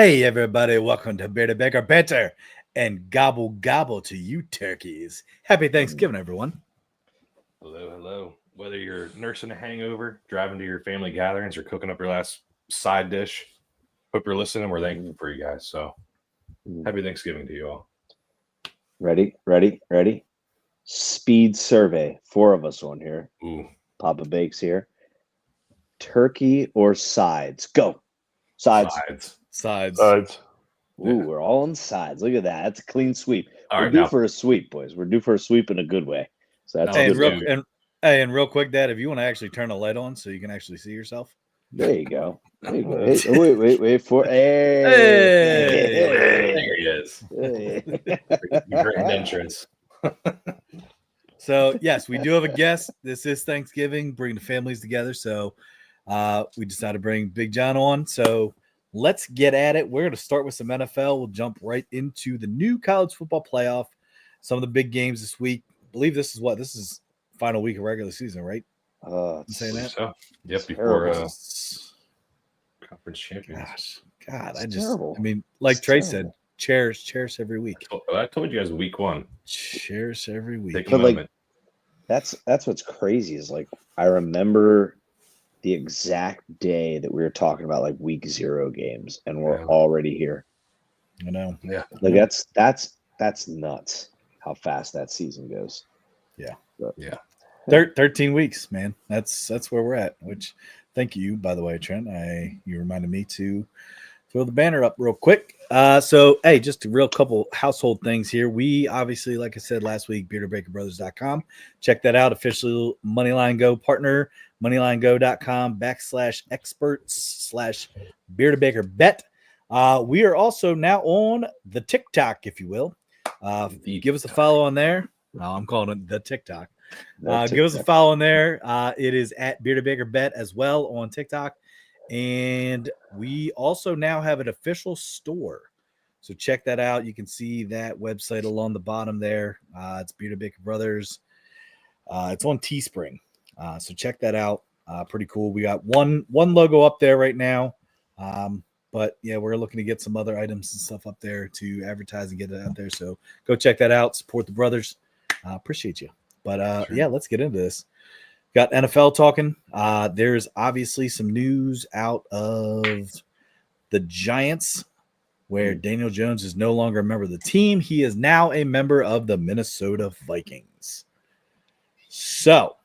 Hey, everybody, welcome to Beer to Baker Banter and gobble gobble to you turkeys. Happy Thanksgiving, everyone. Hello, hello. Whether you're nursing a hangover, driving to your family gatherings, or cooking up your last side dish, hope you're listening. We're thankful for you guys. So happy Thanksgiving to you all. Ready. Speed survey. 4 of us on here. Ooh, Papa Bakes here. Turkey or sides? Go. Sides. Sides. Ooh, we're all on sides. Look at that. That's a clean sweep. All We're right, due now for a sweep, boys. We're due for a sweep in a good way. So that's Hey, a and good real, one. and real quick, Dad, if you want to actually turn a light on so you can actually see yourself. There you go. Hey, wait for hey. there he is. Grand entrance. So, yes, we do have a guest. This is Thanksgiving, bringing the families together. So, we decided to bring Big John on. So, let's get at it. We're going to start with some NFL. We'll jump right into the new college football playoff. Some of the big games this week. I believe this is final week of regular season, right? I'm saying that. So, yep, terrible. before conference champions. God, terrible. I mean, like It's Trey terrible. said, cherish every week. I told you guys week 1. Cherish every week. Take a But, like, moment. That's what's crazy is, like, I remember the exact day that we were talking about, like, week 0 games, and we're already here. I know. Yeah. Like, that's nuts how fast that season goes. Yeah. But, 13 weeks, man. That's where we're at. Which, thank you, by the way, Trent. You reminded me to throw the banner up real quick. So, hey, just a real couple household things here. We obviously, like I said last week, beertobreakerbrothers.com. Check that out. Official Moneyline Go partner, moneylinego.com/experts/beertobakerbet. We are also now on the TikTok, if you will. Give us a follow on there. I'm calling it the TikTok. Give us a follow on there. It is at Beer to Baker Bet as well on TikTok. And we also now have an official store. So check that out. You can see that website along the bottom there. It's Beer to Baker Brothers. It's on Teespring. So check that out. Pretty cool. We got one logo up there right now. But yeah, we're looking to get some other items and stuff up there to advertise and get it out there. So go check that out. Support the brothers. Appreciate you. But Sure. yeah, let's get into this. Got NFL talking. There's obviously some news out of the Giants where Daniel Jones is no longer a member of the team. He is now a member of the Minnesota Vikings. So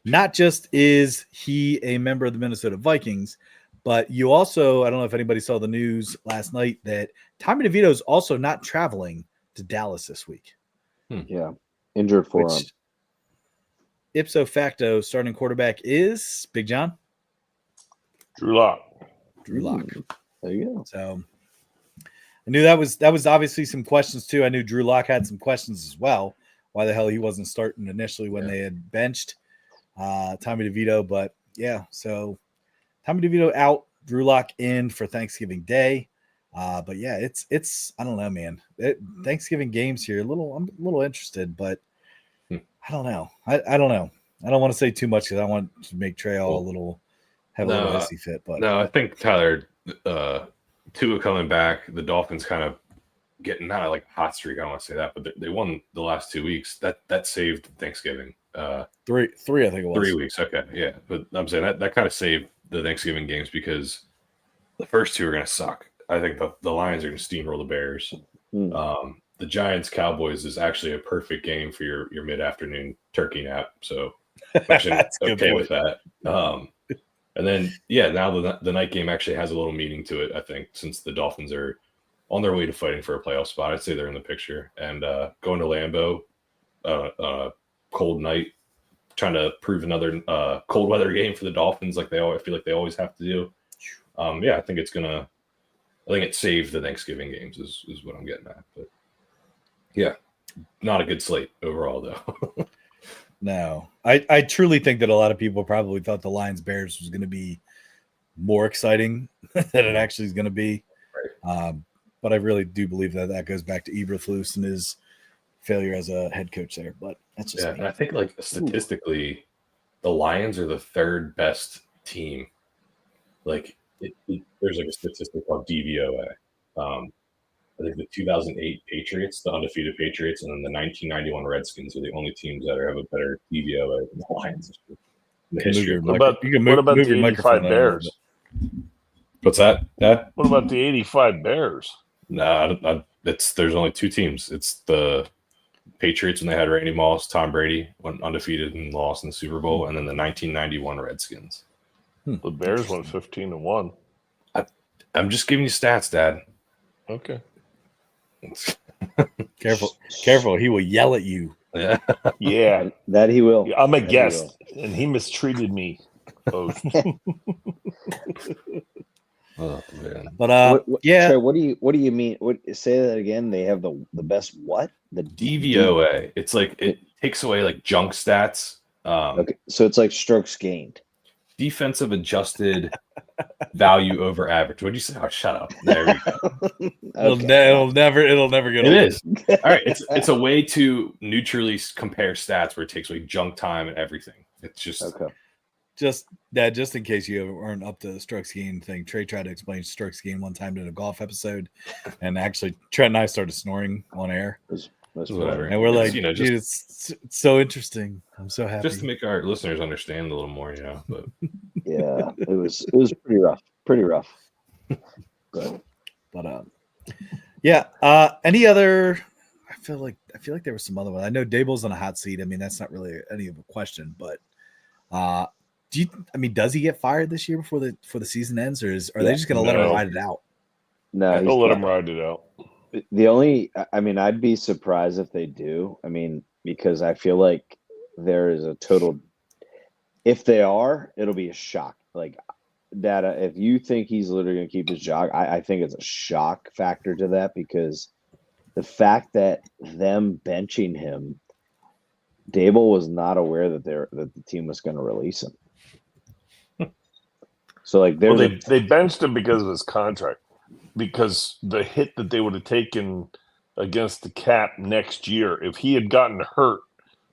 not just is he a member of the Minnesota Vikings, but you also, I don't know if anybody saw the news last night that Tommy DeVito is also not traveling to Dallas this week. Yeah. Injured forearm. Which, ipso facto, starting quarterback is Big John. Drew Lock. There you go. So I knew that was obviously some questions too. I knew Drew Lock had some questions as well. Why the hell he wasn't starting initially when they had benched Tommy DeVito. But yeah, so Tommy DeVito out, Drew Lock in for Thanksgiving Day. But yeah, it's I don't know, man. Thanksgiving games here, I'm a little interested, but I don't know. I don't know. I don't want to say too much because I want to make Trey all a little hissy fit. But no, I think Tyler, Tua coming back, the Dolphins kind of getting not like a hot streak. I don't want to say that, but they won the last 2 weeks. That saved Thanksgiving. Three, I think it was 3 weeks. Okay, yeah, but I'm saying that kind of saved the Thanksgiving games because the first 2 are going to suck. I think the Lions are going to steamroll the Bears. The Giants Cowboys is actually a perfect game for your mid-afternoon turkey nap. So I'm actually okay with that. And then now the night game actually has a little meaning to it. I think since the Dolphins are on their way to fighting for a playoff spot, I'd say they're in the picture. And going to Lambeau, cold night, trying to prove another cold weather game for the Dolphins, I feel like they always have to do. I think it saved the Thanksgiving games is what I'm getting at. But yeah, not a good slate overall though. No, I truly think that a lot of people probably thought the Lions Bears was going to be more exciting than it actually is going to be. Right. But I really do believe that goes back to Eberflus and his failure as a head coach there. But that's just me. And I think statistically, the Lions are the 3rd best team. There's a statistic called DVOA, I think the 2008 Patriots, the undefeated Patriots, and then the 1991 Redskins are the only teams that have a better DVOA than the Lions in the history. What about the 85 Bears? What's that? Yeah. What about the 85 Bears? Nah, there's only two teams. It's the Patriots when they had Randy Moss, Tom Brady went undefeated and lost in the Super Bowl, and then the 1991 Redskins. The Bears went 15-1. I'm just giving you stats, Dad. Okay. Careful. He will yell at you. Yeah. Yeah. That he will. I'm a guest, and he mistreated me. Oh man. But yeah. Trey, what do you mean? Say that again? They have the best what? The DVOA. It's like it takes away like junk stats. Okay, so it's like strokes gained. Defensive adjusted value over average. What'd you say? Oh, shut up. There we go. It'll never get. It is. All right. It's a way to neutrally compare stats where it takes away junk time and everything. It's just okay. Just in case you aren't up to the strokes gained thing. Trey tried to explain strokes gained one time in a golf episode, and actually Trent and I started snoring on air. That's whatever. And we're like, dude, it's so interesting. I'm so happy. Just to make our listeners understand a little more, But yeah, it was pretty rough. Pretty rough. But any other? I feel like there was some other one. I know Dable's on a hot seat. I mean, that's not really any of a question, but does he get fired this year before the season ends, or are they just going to let him ride it out? No, they'll let him ride it out. I'd be surprised if they do. Because I feel like there is a total. If they are, it'll be a shock. Like, Data, if you think he's literally going to keep his job, I think it's a shock factor to that, because the fact that them benching him, Dable was not aware that the team was going to release him. So like, they benched him because of his contract, because the hit that they would have taken against the cap next year, if he had gotten hurt,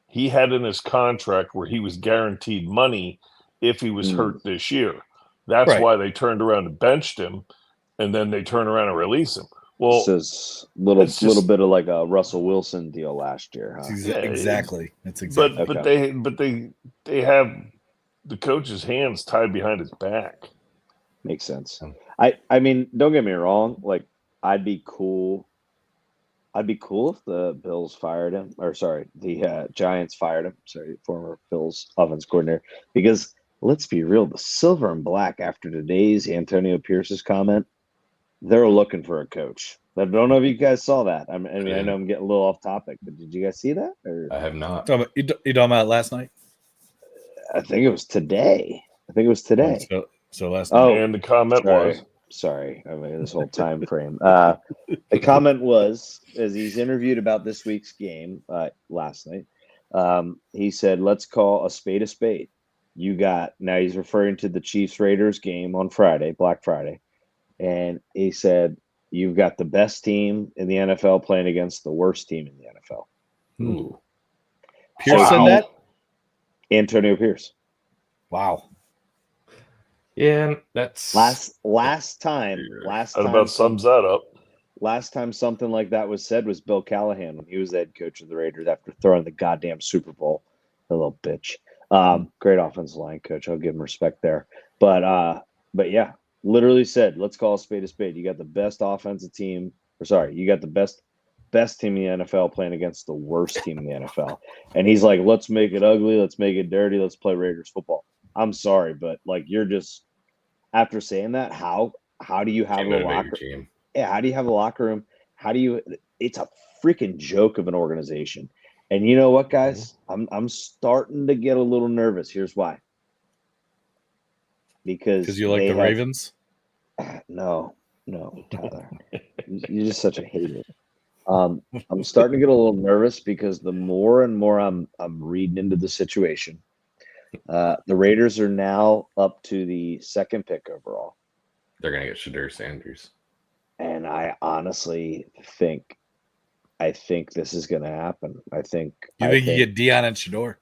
he had in his contract where he was guaranteed money if he was hurt this year. That's why they turned around and benched him, and then they turn around and release him. Well, this is little bit of like a Russell Wilson deal last year, huh? Exactly. That's exactly. But they have the coach's hands tied behind his back. Makes sense. I mean, don't get me wrong. Like, I'd be cool if the Bills fired him, the Giants fired him. Former Bills offense coordinator. Because let's be real, the silver and black after today's Antonio Pierce's comment, they're looking for a coach. I don't know if you guys saw that. I know I'm getting a little off topic, but did you guys see that? Or? I have not. You talking about last night? I think it was today. So last night. Oh, and the comment was. Sorry, this whole time frame. The comment was, as he's interviewed about this week's game last night, he said, "Let's call a spade a spade." Now he's referring to the Chiefs-Raiders game on Friday, Black Friday, and he said, "You've got the best team in the NFL playing against the worst team in the NFL." Ooh. Pierce said that? Antonio Pierce. Wow. Yeah, that's last time. That about sums that up. Last time something like that was said was Bill Callahan when he was the head coach of the Raiders after throwing the goddamn Super Bowl. A little bitch. Great offensive line coach. I'll give him respect there. But yeah, literally said, "Let's call a spade a spade." You got the best offensive team. You got the best team in the NFL playing against the worst team in the NFL. And he's like, "Let's make it ugly. Let's make it dirty. Let's play Raiders football." I'm sorry, but like, you're just, after saying that, how do you have a locker room? Yeah, how do you have a locker room? It's a freaking joke of an organization. And you know what, guys? I'm starting to get a little nervous. Here's why. Because you like the Ravens? No, Tyler. You're just such a hater. I'm starting to get a little nervous because the more and more I'm reading into the situation. The Raiders are now up to the second pick overall. They're going to get Shadur Sanders. And I honestly think this is going to happen. You think you get Dion and Shador?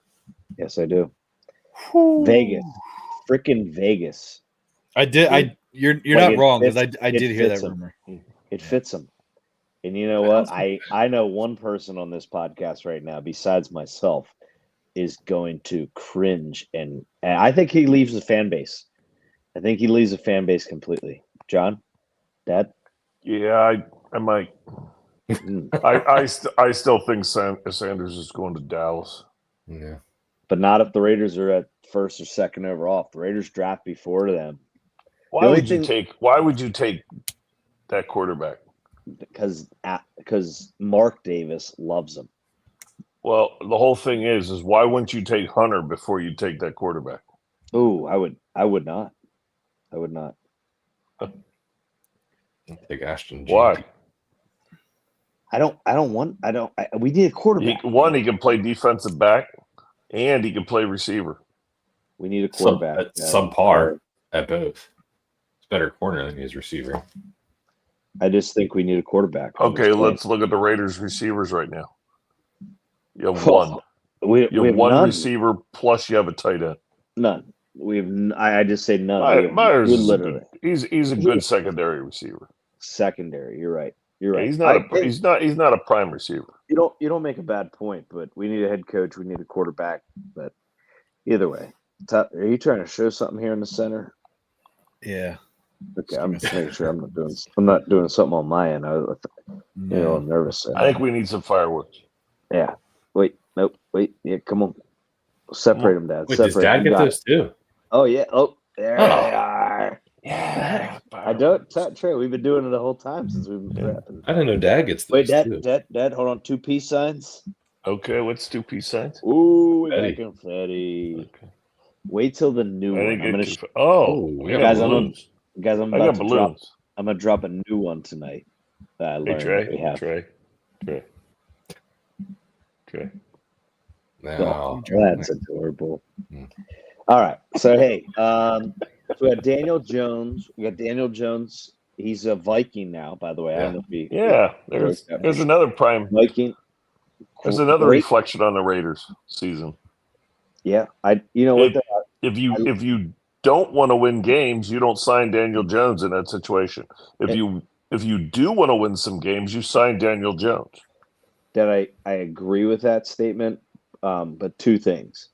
Yes, I do. Vegas. Freaking Vegas. I did. You're not wrong, because I did hear that rumor. It fits him. And you know what? I know one person on this podcast right now, besides myself, is going to cringe, and I think he leaves the fan base. I think he leaves the fan base completely. John, Dad, Yeah, I might. I still think Sanders is going to Dallas. Yeah. but not if the Raiders are at first or second overall. If the Raiders draft before them, Why would you take that quarterback? Because Mark Davis loves him. Well, the whole thing is why wouldn't you take Hunter before you take that quarterback? Oh, I would not. I would not. Take Ashton. Why? We need a quarterback. He can play defensive back, and he can play receiver. We need a quarterback. Subpar at both. It's better corner than he is receiver. I just think we need a quarterback. Okay, let's look at the Raiders receivers right now. You have one. We have one none. receiver plus you have a tight end. None. We have. I just say none. Myers is literally. He's a good secondary receiver. Secondary. You're right. You're right. Yeah, he's not a prime receiver. You don't make a bad point, but we need a head coach. We need a quarterback. But either way, are you trying to show something here in the center? Yeah. Okay, I'm just making sure I'm not doing something on my end. I'm nervous. I think we need some fireworks. Yeah. Wait. Nope. Wait. Yeah. Come on. Separate them, Dad. Wait, does Dad get those too? Oh yeah. Oh, there they are. Yeah. I don't. Trey, we've been doing it the whole time since we've been prepping. I didn't know Dad gets those. Wait, Dad, hold on. 2 peace signs. Okay, what's 2 peace signs? Ooh, we got confetti. Okay. Wait till the new one. We got balloons. Guys, I'm gonna drop a new one tonight. That I learned that we have. Trey. No. That's adorable. All right. So hey, so we got Daniel Jones. He's a Viking now, by the way. I don't know if there's another prime Viking. There's another reflection on the Raiders season. Yeah, if you don't want to win games, you don't sign Daniel Jones in that situation. If you do want to win some games, you sign Daniel Jones. That I agree with that statement, but 2 things.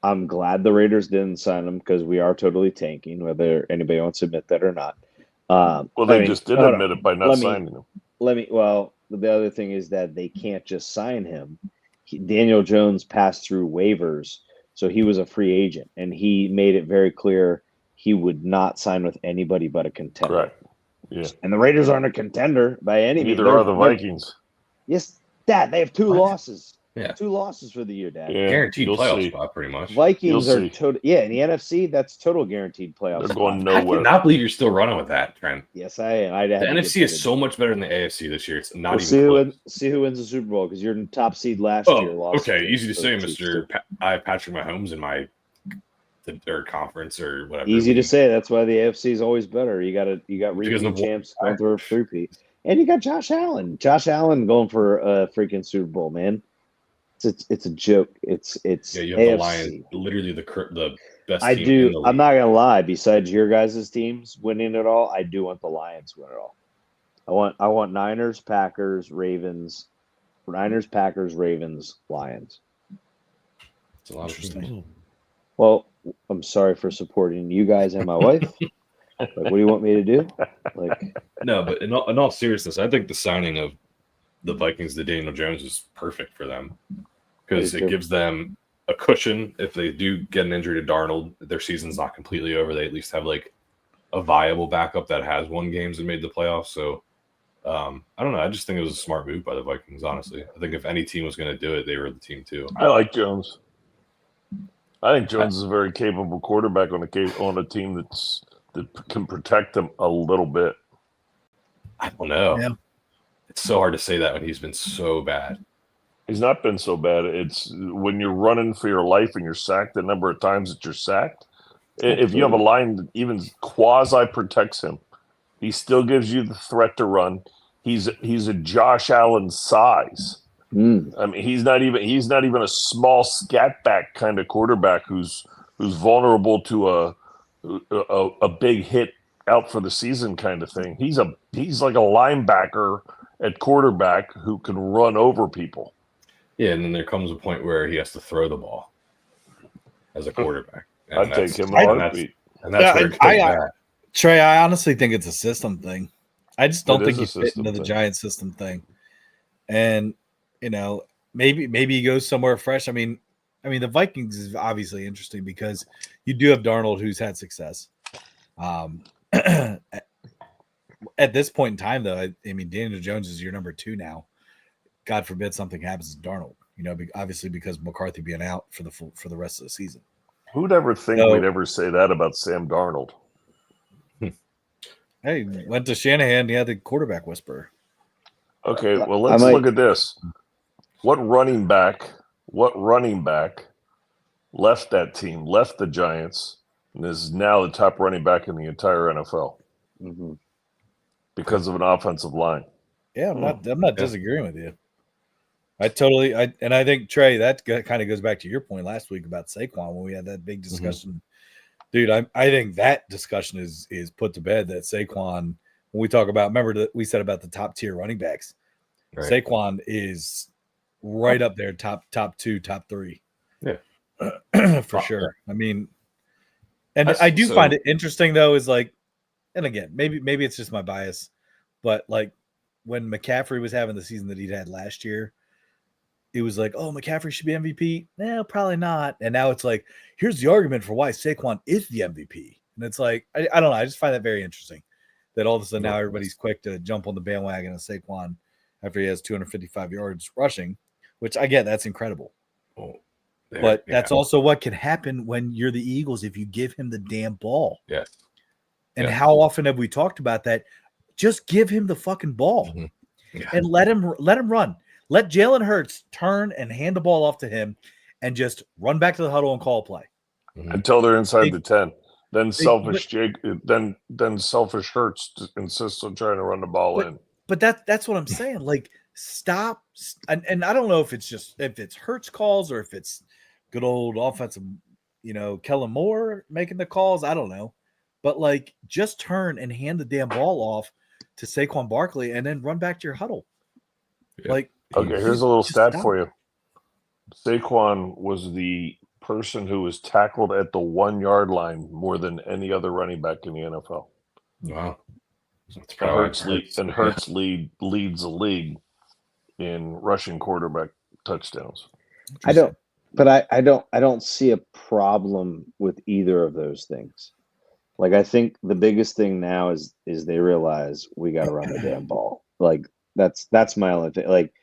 I'm glad the Raiders didn't sign him because we are totally tanking, whether anybody wants to admit that or not. They just did admit it by not signing him. The other thing is that they can't just sign him. Daniel Jones passed through waivers, so he was a free agent, and he made it very clear he would not sign with anybody but a contender. Right. Yeah. And the Raiders aren't a contender by any means. Neither are the Vikings. Yes, Dad. They have 2 losses. Yeah. 2 losses for the year, Dad. Yeah, guaranteed playoff spot, pretty much. Vikings are total. Yeah, in the NFC, that's total guaranteed playoff. They're going nowhere. I cannot believe you're still running with that, Trent. Yes, I am. The NFC is so much better than the AFC this year. It's not even close. See who wins the Super Bowl because you're in top seed last year. Okay, easy to say, Mister. I have Patrick Mahomes in my conference or whatever. Easy to say. That's why the AFC is always better. You got reigning champs going for a 3-peat, and you got Josh Allen. Josh Allen going for a freaking Super Bowl, man. It's a joke. It's you have AFC. the Lions, literally the best. I team do. In the league. I'm not gonna lie. Besides your guys' teams winning it all, I do want the Lions to win it all. I want Niners, Packers, Ravens. Niners, Packers, Ravens, Lions. It's a lot of interesting. Well, I'm sorry for supporting you guys and my wife. Like, what do you want me to do? No, but in all seriousness, I think the signing of the Vikings to Daniel Jones is perfect for them because it gives them a cushion if they do get an injury to Darnold. Their season's not completely over. They at least have a viable backup that has won games and made the playoffs. So I don't know. I just think it was a smart move by the Vikings. Honestly, I think if any team was going to do it, they were the team too. I like Jones. I think Jones is a very capable quarterback on a team that can protect him a little bit. I don't know. Yeah. It's so hard to say that when he's been so bad. He's not been so bad. It's when you're running for your life and you're sacked the number of times that you're sacked. If you have a line that even quasi protects him, he still gives you the threat to run. He's a Josh Allen size. I mean, he's not even a small scat back kind of quarterback who's vulnerable to a big hit out for the season kind of thing. He's he's like a linebacker at quarterback who can run over people. Yeah, and then there comes a point where he has to throw the ball as a quarterback. And I'd take him in a heartbeat. And that's where it goes bad. Trey, I honestly think it's a system thing. I just don't think is he a fit into system the thing. Giants system thing. And maybe he goes somewhere fresh. I mean, the Vikings is obviously interesting because you do have Darnold who's had success. At this point in time, though, I mean, Daniel Jones is your number 2 now. God forbid something happens to Darnold. Obviously because McCarthy being out for the rest of the season. Who'd ever think we'd ever say that about Sam Darnold? Hey, went to Shanahan. He had the quarterback whisperer. Okay, well, let's look at this. What running back left that team, left the Giants, and is now the top running back in the entire NFL because of an offensive line? Yeah, I'm not disagreeing with you. I think, Trey, that kind of goes back to your point last week about Saquon when we had that big discussion. Dude, I think that discussion is put to bed, that Saquon, when we talk about, remember that we said about the top tier running backs, right. Saquon is right up there, top 2, top 3. Yeah. For sure. I mean, and I do find it interesting though, is like, and again, maybe it's just my bias, but like when McCaffrey was having the season that he'd had last year, it was like, oh, McCaffrey should be MVP. No, probably not. And now it's like, here's the argument for why Saquon is the MVP. And it's like, I don't know. I just find that very interesting that all of a sudden now everybody's quick to jump on the bandwagon of Saquon after he has 255 yards rushing, which I get, that's incredible. But that's also what can happen when you're the Eagles if you give him the damn ball. Yeah. And how often have we talked about that? Just give him the fucking ball and let him run. Let Jalen Hurts turn and hand the ball off to him and just run back to the huddle and call a play. Until they're inside the 10. Then selfish Hurts insists on trying to run the ball in. But that's what I'm saying. Like, stop. And I don't know if it's Hurts calls or if it's good old offensive, Kellen Moore making the calls. I don't know. But like, just turn and hand the damn ball off to Saquon Barkley and then run back to your huddle. Yeah. Like, okay, here's a little stat for you. Saquon was the person who was tackled at the 1 yard line more than any other running back in the NFL. Wow. Hurts leads the league in rushing quarterback touchdowns. I don't see a problem with either of those things. Like, I think the biggest thing now is they realize we got to run the damn ball. Like, that's my only thing. Like,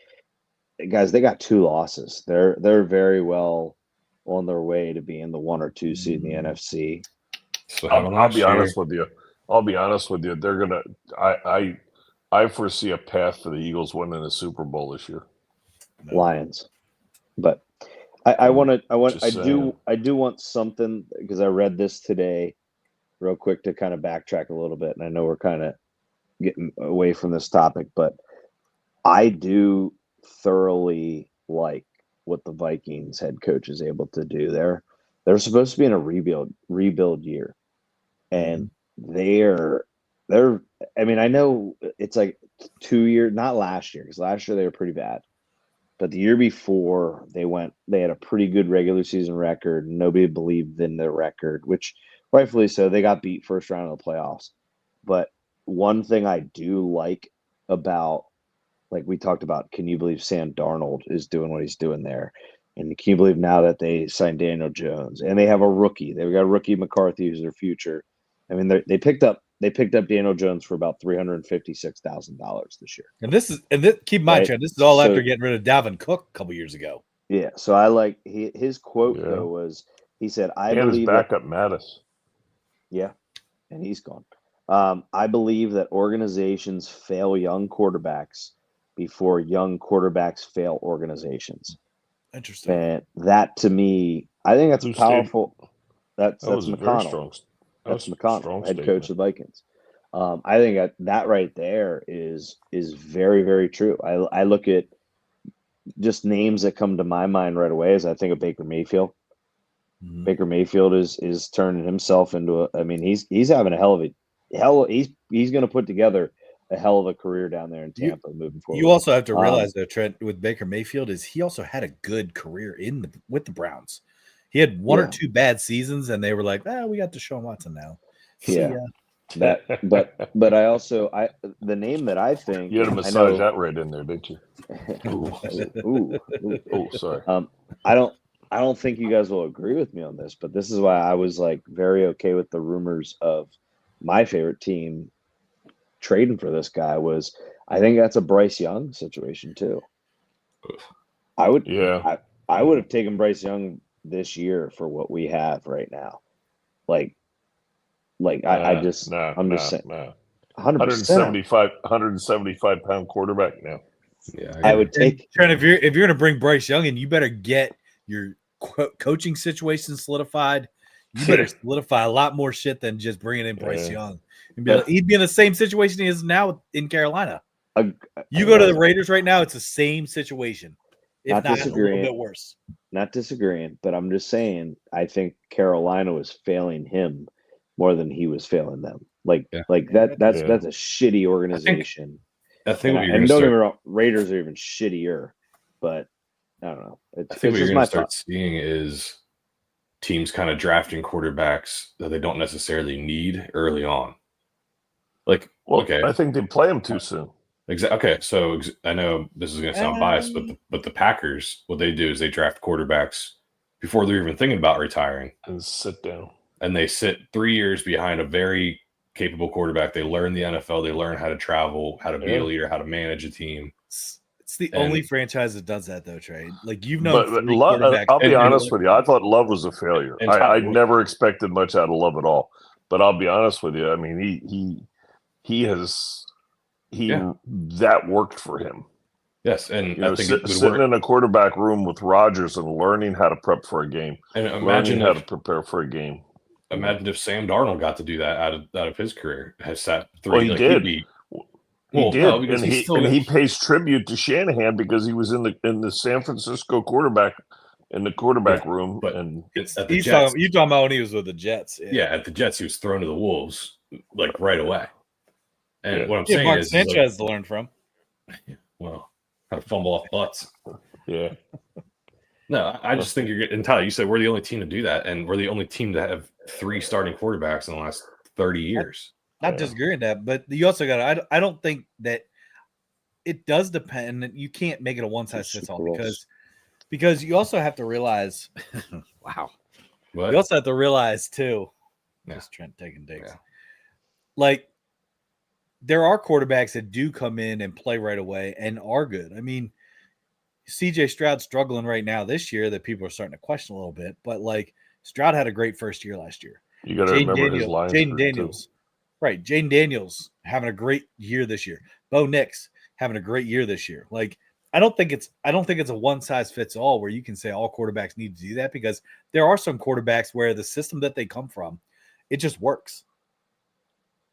guys, they got 2 losses. They're very well on their way to being the 1 or 2 seed in the NFC. So I'll be honest with you. They're gonna. I foresee a path for the Eagles winning the Super Bowl this year. Lions, but I do want something, because I read this today, real quick, to kind of backtrack a little bit, and I know we're kind of getting away from this topic, but I do thoroughly like what the Vikings head coach is able to do there. They're supposed to be in a rebuild year, and they're I mean, I know it's like 2 years, not last year, because last year they were pretty bad, but the year before they had a pretty good regular season record. Nobody believed in their record, which rightfully so. They got beat first round of the playoffs. But one thing I do like about, like we talked about, can you believe Sam Darnold is doing what he's doing there? And can you believe now that they signed Daniel Jones and they have a rookie? They've got a rookie McCarthy who's their future. I mean, they picked up Daniel Jones for about $356,000 this year. And keep in mind, Chad, this is all after getting rid of Dalvin Cook a couple years ago. Yeah. So I like his quote though was, he said, "I believe his backup Mattis." Yeah, and he's gone. I believe that organizations fail young quarterbacks before young quarterbacks fail organizations. Interesting. And that, to me, I think that's powerful. That's McConnell. That's McConnell, head coach of the Vikings. I think that right there is very, very true. I look at just names that come to my mind right away as I think of Baker Mayfield. Mm-hmm. Baker Mayfield is turning himself into he's having a he's going to put together a hell of a career down there in Tampa moving forward. You also have to realize though, Trent, with Baker Mayfield, is he also had a good career with the Browns. He had one or two bad seasons, and they were like, we got Deshaun Watson now. Yeah. But I also the name that I think you had to massage that right in there, didn't you? Ooh. Oh, sorry. I don't think you guys will agree with me on this, but this is why I was like very okay with the rumors of my favorite team trading for this guy. Was I think that's a Bryce Young situation too. I would have taken Bryce Young this year for what we have right now. I'm just saying, 175 pound quarterback now. Yeah, I would take Trent, if you're going to bring Bryce Young in, you better get your coaching situation solidified. You better solidify a lot more shit than just bringing in Bryce Young. And he'd be in the same situation he is now in Carolina. You go to the Raiders right now, it's the same situation. If not a little bit worse. Not disagreeing, but I'm just saying I think Carolina was failing him more than he was failing them. That's a shitty organization. I think and don't get me wrong, Raiders are even shittier, but I don't know. I think what you're going to start seeing is teams kind of drafting quarterbacks that they don't necessarily need early on. I think they play them too soon. Exactly. Okay, so I know this is going to sound biased, but the Packers, what they do is they draft quarterbacks before they're even thinking about retiring and sit down. And they sit 3 years behind a very capable quarterback. They learn the NFL. They learn how to travel, how to be a leader, how to manage a team. It's the only franchise that does that, though, Trey. Like you've known three Love, quarterbacks. I'll be honest with you. I thought Love was a failure. I never expected much out of Love at all. But I'll be honest with you. I mean, that worked for him. Yes, and I think sitting in a quarterback room with Rodgers and learning how to prep for a game, and imagine how to prepare for a game. Imagine if Sam Darnold got to do that out of his career. Has sat three. Well, he did. He did, no, and he pays tribute to Shanahan because he was in the San Francisco quarterback room. But and at the you Jets, talking about when he was with the Jets? Yeah, at the Jets, he was thrown to the wolves like right away. And what I'm saying Mark is, Sanchez to learn from. Well, how to fumble off butts. Yeah. No, I just think you're getting. And Tyler, you said we're the only team to do that, and we're the only team to have 3 starting quarterbacks in the last 30 years. Not disagreeing that, but you also got. I don't think that it does depend. You can't make it a one size fits all because you also have to realize. Wow. What? You also have to realize too. Just Trent taking digs. Yeah. Like there are quarterbacks that do come in and play right away and are good. I mean, CJ Stroud's struggling right now this year that people are starting to question a little bit, but like Stroud had a great first year last year. You got to remember his line. Jaden Daniels. Right. Jaden Daniels having a great year this year. Bo Nix having a great year this year. Like, I don't think it's a one size fits all where you can say all quarterbacks need to do that because there are some quarterbacks where the system that they come from, it just works.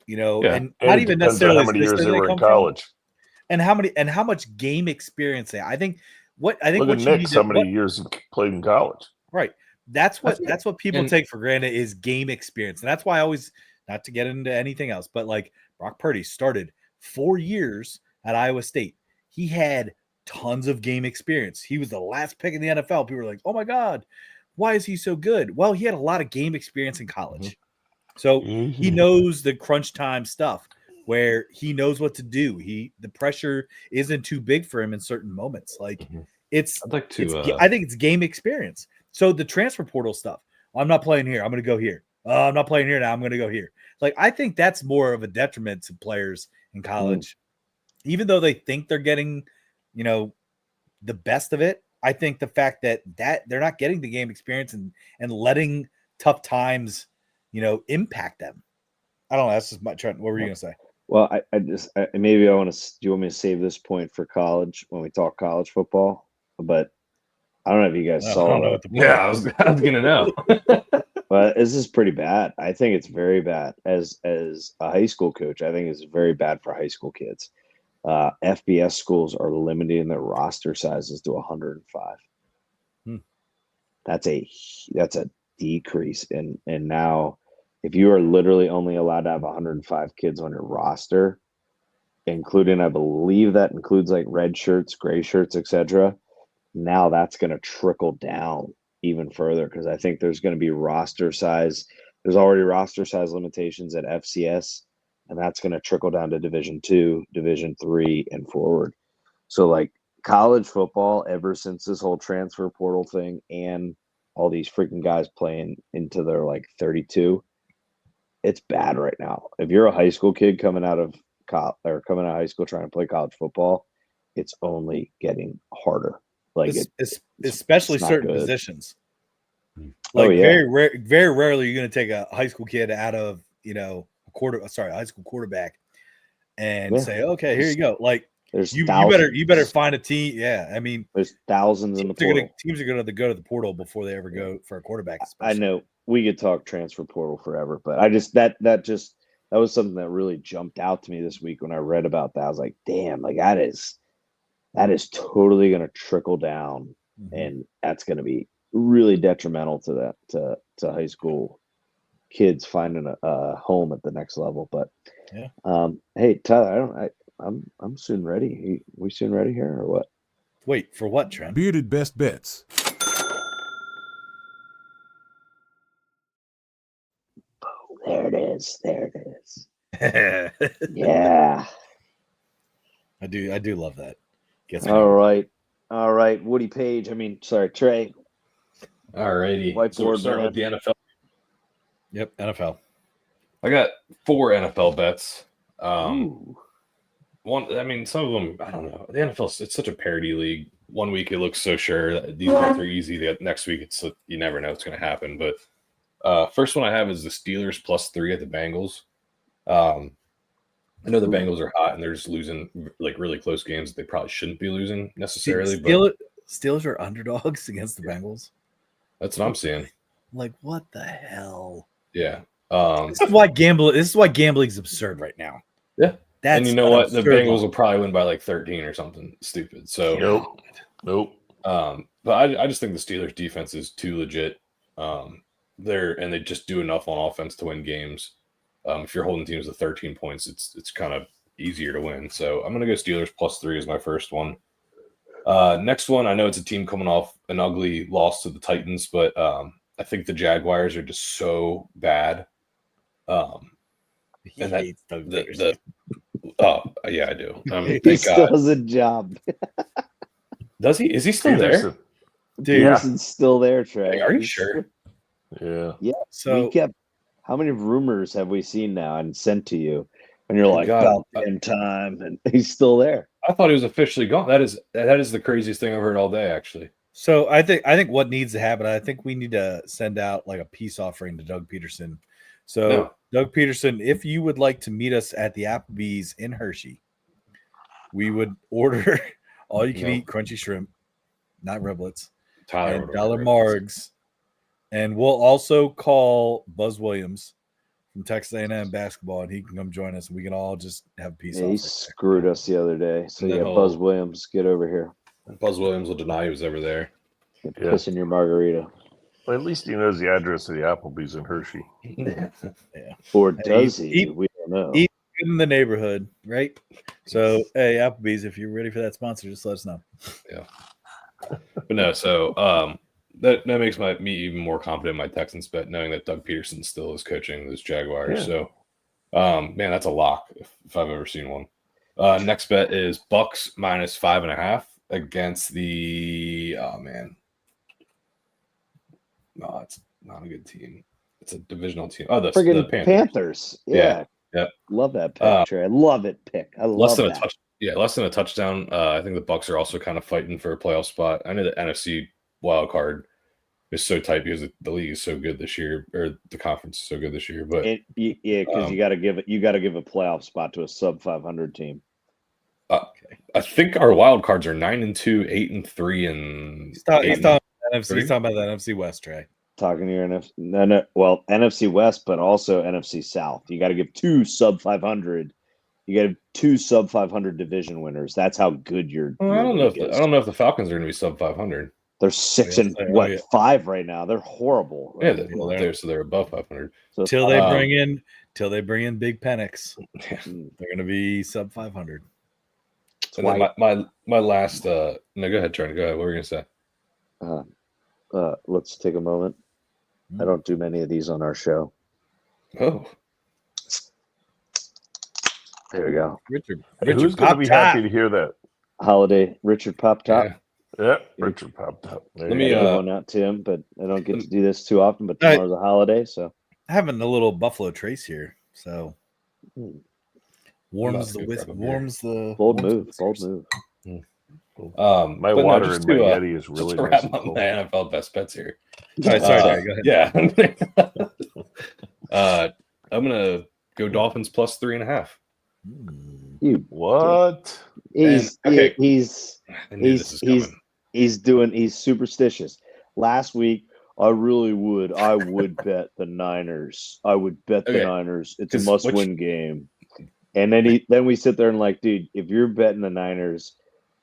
And not even necessarily how many years they were in college. And how much game experience they. I think look at Nick, how many years he played in college. Right. That's what people take for granted is game experience. And that's why I always, not to get into anything else, but like Brock Purdy started 4 years at Iowa State. He had tons of game experience. He was the last pick in the NFL. People were like, oh my God, why is he so good? Well, he had a lot of game experience in college. Mm-hmm. So he knows the crunch time stuff where he knows what to do. The pressure isn't too big for him in certain moments. Like I think it's game experience. So the transfer portal stuff, I'm not playing here. I'm going to go here. I'm not playing here now. I'm going to go here. Like, I think that's more of a detriment to players in college. Even though they think they're getting, the best of it, I think the fact that they're not getting the game experience and letting tough times, impact them. I don't know. That's just my trend. What were you going to say? Well, maybe I want to. Do you want me to save this point for college when we talk college football? But I don't know if you guys saw it. Yeah, I was going to know. But this is pretty bad. I think it's very bad. As a high school coach, I think it's very bad for high school kids. FBS schools are limiting their roster sizes to 105. That's a decrease. And now, if you are literally only allowed to have 105 kids on your roster, including, I believe that includes like red shirts, gray shirts, etc. Now that's going to trickle down even further because I think there's going to be roster size. There's already roster size limitations at FCS, and that's going to trickle down to Division 2, Division 3, and forward. So, like college football, ever since this whole transfer portal thing and all these freaking guys playing into their like 32, it's bad right now. If you're a high school kid coming out of coming out of high school trying to play college football, it's only getting harder. Like especially it's not certain good. positions. Oh, Like yeah. very rarely you're going to take a high school kid out of a high school quarterback and say, okay, here you go. Like there's you thousands. better find a team. Yeah, I mean, there's thousands in the portal. Teams are going to go to the portal before they ever go for a quarterback. I know we could talk transfer portal forever, but I just that was something that really jumped out to me this week when I read about that. I was like, damn, like that is totally going to trickle down, and that's going to be really detrimental to that to high school kids finding a home at the next level. But hey, Tyler, I'm soon ready. We soon ready here or what? Wait for what, Trent? Bearded best bets. Oh, there it is. Yeah, I do love that. All right, Woody Page. Trey. All righty. Whiteboard, so we're starting with the NFL. Yep, NFL. I got 4 NFL bets. Ooh. Some of them, I don't know. The NFL, it's such a parity league. One week it looks so sure that these bets are easy. The next week you never know what's going to happen. But first one I have is the Steelers +3 at the Bengals. I know the Bengals are hot and they're just losing like really close games that they probably shouldn't be losing necessarily. But Steelers are underdogs against the Bengals. That's what I'm seeing. Like, what the hell? Yeah. This is why gambling is absurd right now. Yeah. And you know what? The Bengals line. will probably win by like 13 or something stupid. So Nope. But I just think the Steelers defense is too legit. They just do enough on offense to win games. If you're holding teams to 13 points, it's kind of easier to win. So I'm gonna go Steelers +3 as my first one. Next one, I know it's a team coming off an ugly loss to the Titans, but I think the Jaguars are just so bad. He hates Doug Peterson. Yeah, I do. He still has a job. Does he? Is he still there? Dude, Peterson's still there, Trey. Are you sure? Yeah. So how many rumors have we seen now and sent to you? And you're like, about damn time, and he's still there. I thought he was officially gone. That is the craziest thing I've heard all day, actually. So I think what needs to happen, I think we need to send out like a peace offering to Doug Peterson. So Doug Peterson, if you would like to meet us at the Applebee's in Hershey, we would order all you can eat crunchy shrimp, not riblets, and dollar margs, and we'll also call Buzz Williams from Texas A&M basketball, and he can come join us, and we can all just have a peace offering. He screwed us the other day. So Buzz Williams, get over here. Buzz Williams will deny he was ever there. Piss in your margarita. Well, at least he knows the address of the Applebee's in Hershey. Yeah. Or does he? We don't know. He's in the neighborhood, right? So, hey, Applebee's, if you're ready for that sponsor, just let us know. Yeah. But no, so that makes me even more confident in my Texans bet, knowing that Doug Peterson still is coaching this Jaguars. Yeah. So, man, that's a lock if I've ever seen one. Next bet is Bucks -5.5 against the no, it's not a good team. It's a divisional team. Oh, the Panthers. Yeah. Love that pick, Trey. I love it. Less than a touchdown. I think the Bucks are also kind of fighting for a playoff spot. I know the NFC wild card is so tight because the league is so good this year, or the conference is so good this year. But because you got to give a playoff spot to a sub 500 team. I think our wild cards are 9-2, 8-3, and he's talking about the NFC West, Trey. Talking to your NFC, NFC West, but also NFC South. You got to give 2 sub 500. You got 2 sub 500 division winners. That's how good your. I don't know if the Falcons are going to be sub 500. They're 6 and 5 right now. They're horrible. Right? Yeah, so they're above 500. So till they bring in till they bring in Big Penix. Yeah. They're going to be sub 500. And then my last no, go ahead, Trent. Go ahead. What were you gonna say? Let's take a moment. I don't do many of these on our show. Oh, There we go. Richard Who's going to be happy to hear that? Holiday Richard Pop Top. yeah. Richard popped up. Let me Give one out to him, but I don't get to do this too often. But tomorrow's a holiday, so having a little Buffalo Trace here, so warms the bold warms move. the Bold series. move. My but water just in my to, Yeti is really just to nice wrap and up cold. my NFL best bets here. All right, sorry, go ahead. Yeah. I'm gonna go Dolphins plus 3.5. You What? He's And, okay. he's I knew this was coming. he's superstitious. Last week, I would bet the Niners. I would bet the Okay. Niners. It's a 'Cause must-win game. And then we sit there and like, dude, if you're betting the Niners,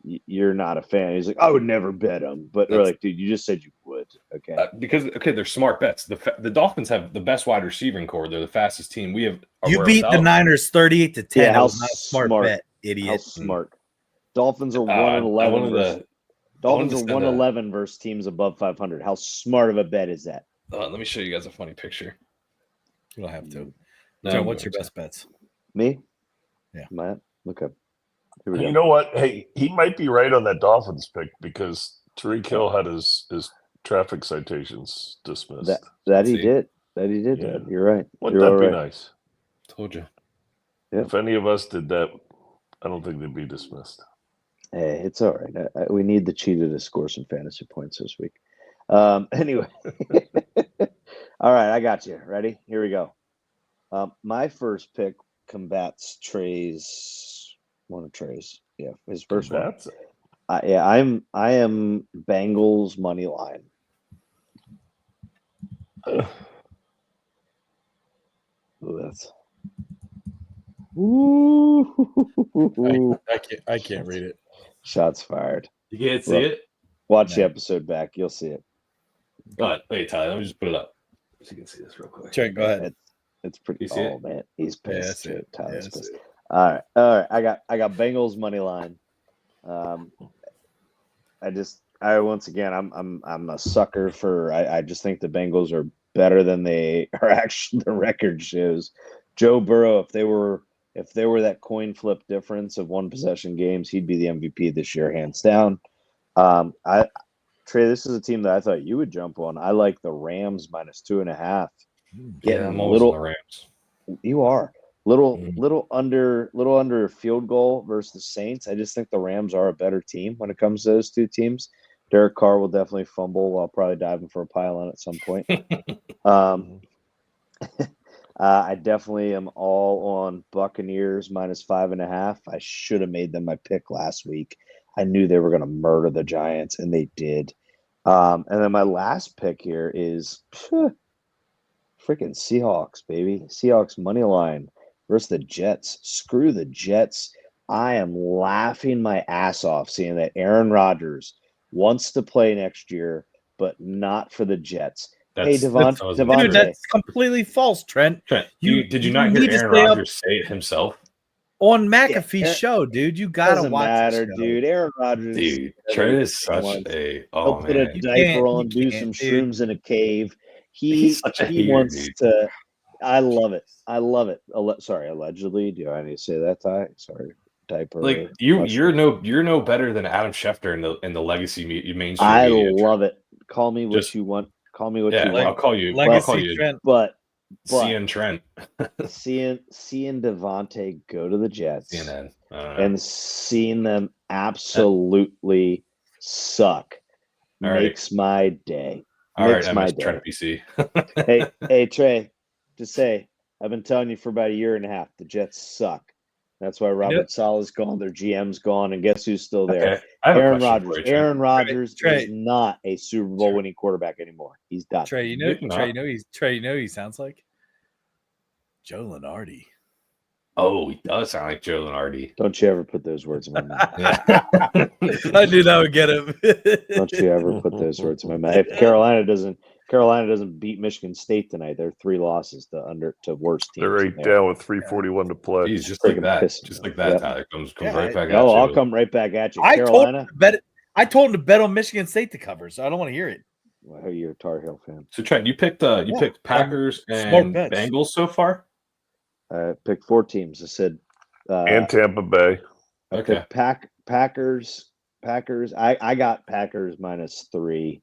you're not a fan. He's like, I would never bet them. But we're like, dude, you just said you would. Okay. Because they're smart bets. The Dolphins have the best wide receiving core. They're the fastest team. You we're beat the without- Niners 38-10. Yeah, That was not a smart bet, How idiot. smart. Dolphins are 1 I and 11 wanted versus to- Dolphins I are wanted to 111 versus teams above 500. How smart of a bet is that? let me show you guys a funny picture. You don't have to. No, John, I'm what's your going best bets? Me? Yeah. Matt? Okay. Here we You go. know what? Hey, he might be right on that Dolphins pick because Tariq Hill had his traffic citations dismissed. That he See. did. That he did. Yeah. You're right. Wouldn't You're that all be right. nice? Told you. Yeah. If any of us did that, I don't think they'd be dismissed. Hey, it's all right. We need the cheetah to score some fantasy points this week. Anyway. All right, I got you. Ready? Here we go. My first pick combats one of Trey's. Yeah, his first one. That's I am Bengals money line. Ooh, that's. Ooh. I can't read it. Shots fired. You can't see it? Watch the No. episode back. You'll see it. Wait, Tyler, let me just put it up so you can see this real quick. Trent, go ahead. It's pretty. You see it? Man, he's Yeah, I pissed. see it. Tyler's Yeah, I see pissed. it. All right. I got Bengals money line. Once again, I'm a sucker for. I just think the Bengals are better than they are. Actually, the record shows. Joe Burrow, if they were that coin flip difference of one possession games, he'd be the MVP this year, hands down. Trey, this is a team that I thought you would jump on. I like the Rams minus 2.5. I'm always on the Rams. You are little under a field goal versus the Saints. I just think the Rams are a better team when it comes to those two teams. Derek Carr will definitely fumble while probably diving for a pylon at some point. I definitely am all on Buccaneers minus 5.5. I should have made them my pick last week. I knew they were going to murder the Giants, and they did. And then my last pick here is freaking Seahawks, baby. Seahawks money line versus the Jets. Screw the Jets. I am laughing my ass off seeing that Aaron Rodgers wants to play next year, but not for the Jets. Devontae. Dude, that's completely false, Trent. Did you not hear Aaron Rodgers say it himself? On McAfee's show, dude? You gotta watch matter, the show. dude. Aaron Rodgers. Dude, Trent is such a He'll put a diaper on, do some shrooms in a cave. He wants to. I love it. Sorry, allegedly. Do I need to say that, Ty? Sorry, diaper. Like you're no better than Adam Schefter in the legacy mainstream. I love it. Call me what you want. Call me what you want. I'll call you Legacy Trent. But CN Trent. seeing Devontae go to the Jets CNN. and seeing them absolutely suck makes my day. All right, I my missed day. Trent BC. hey, Trey, just say I've been telling you for about a year and a half the Jets suck. That's why Robert Saleh's gone, their GM's gone, and guess who's still there? Okay. I have Aaron a question Rodgers. for you, Aaron Rodgers Trey. is not a Super Bowl winning quarterback anymore. He's done. Trey, you know he sounds like Joe Lenardi. Oh, he does sound like Joe Lenardi. Don't you ever put those words in my mouth. I knew that would get him. Don't you ever put those words in my mouth. If Carolina doesn't Carolina doesn't beat Michigan State tonight. They're 3 losses to worst teams. They're right down with 3:41 to play. Geez, just Freaking like that. pissed Just me like off. that, Yep. Tyler comes Yeah, right back at No, you. I'll come right back at you. I told him Carolina. to bet. I told him to bet on Michigan State to cover, so I don't want to hear it. Well, you're a Tar Heel fan. So Trent, you picked Packers smart and bets. Bengals so far. I picked 4 teams. I said And Tampa Bay. I Okay. picked Packers. I got Packers -3,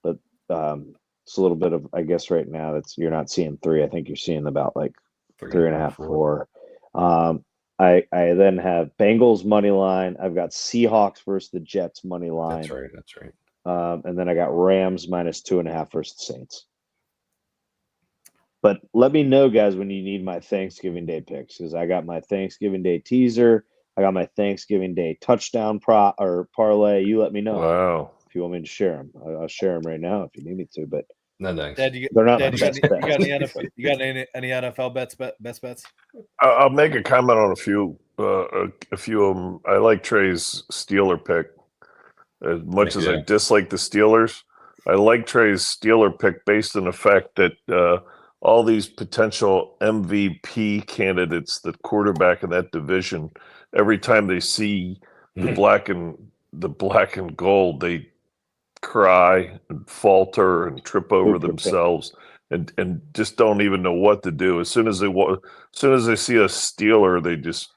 but it's a little bit of, I guess right now that's you're not seeing 3. I think you're seeing about like 3.5, 4. I then have Bengals money line. I've got Seahawks versus the Jets money line. That's right. And then I got Rams -2.5 versus the Saints. But let me know, guys, when you need my Thanksgiving Day picks, because I got my Thanksgiving Day teaser. I got my Thanksgiving Day touchdown prop or parlay. You let me know Wow. if you want me to share them. I'll share them right now if you need me to. But No thanks. Dad, they're not Dad, my you got best any, you got any bets. NFL, you got any NFL best bets? I'll make a comment on a few of them. I like Trey's Steeler pick. As much as I dislike the Steelers, I like Trey's Steeler pick based on the fact that all these potential MVP candidates, the quarterback in that division, every time they see the black and gold, they cry and falter and trip over themselves and just don't even know what to do. As soon as they see a Steeler, they just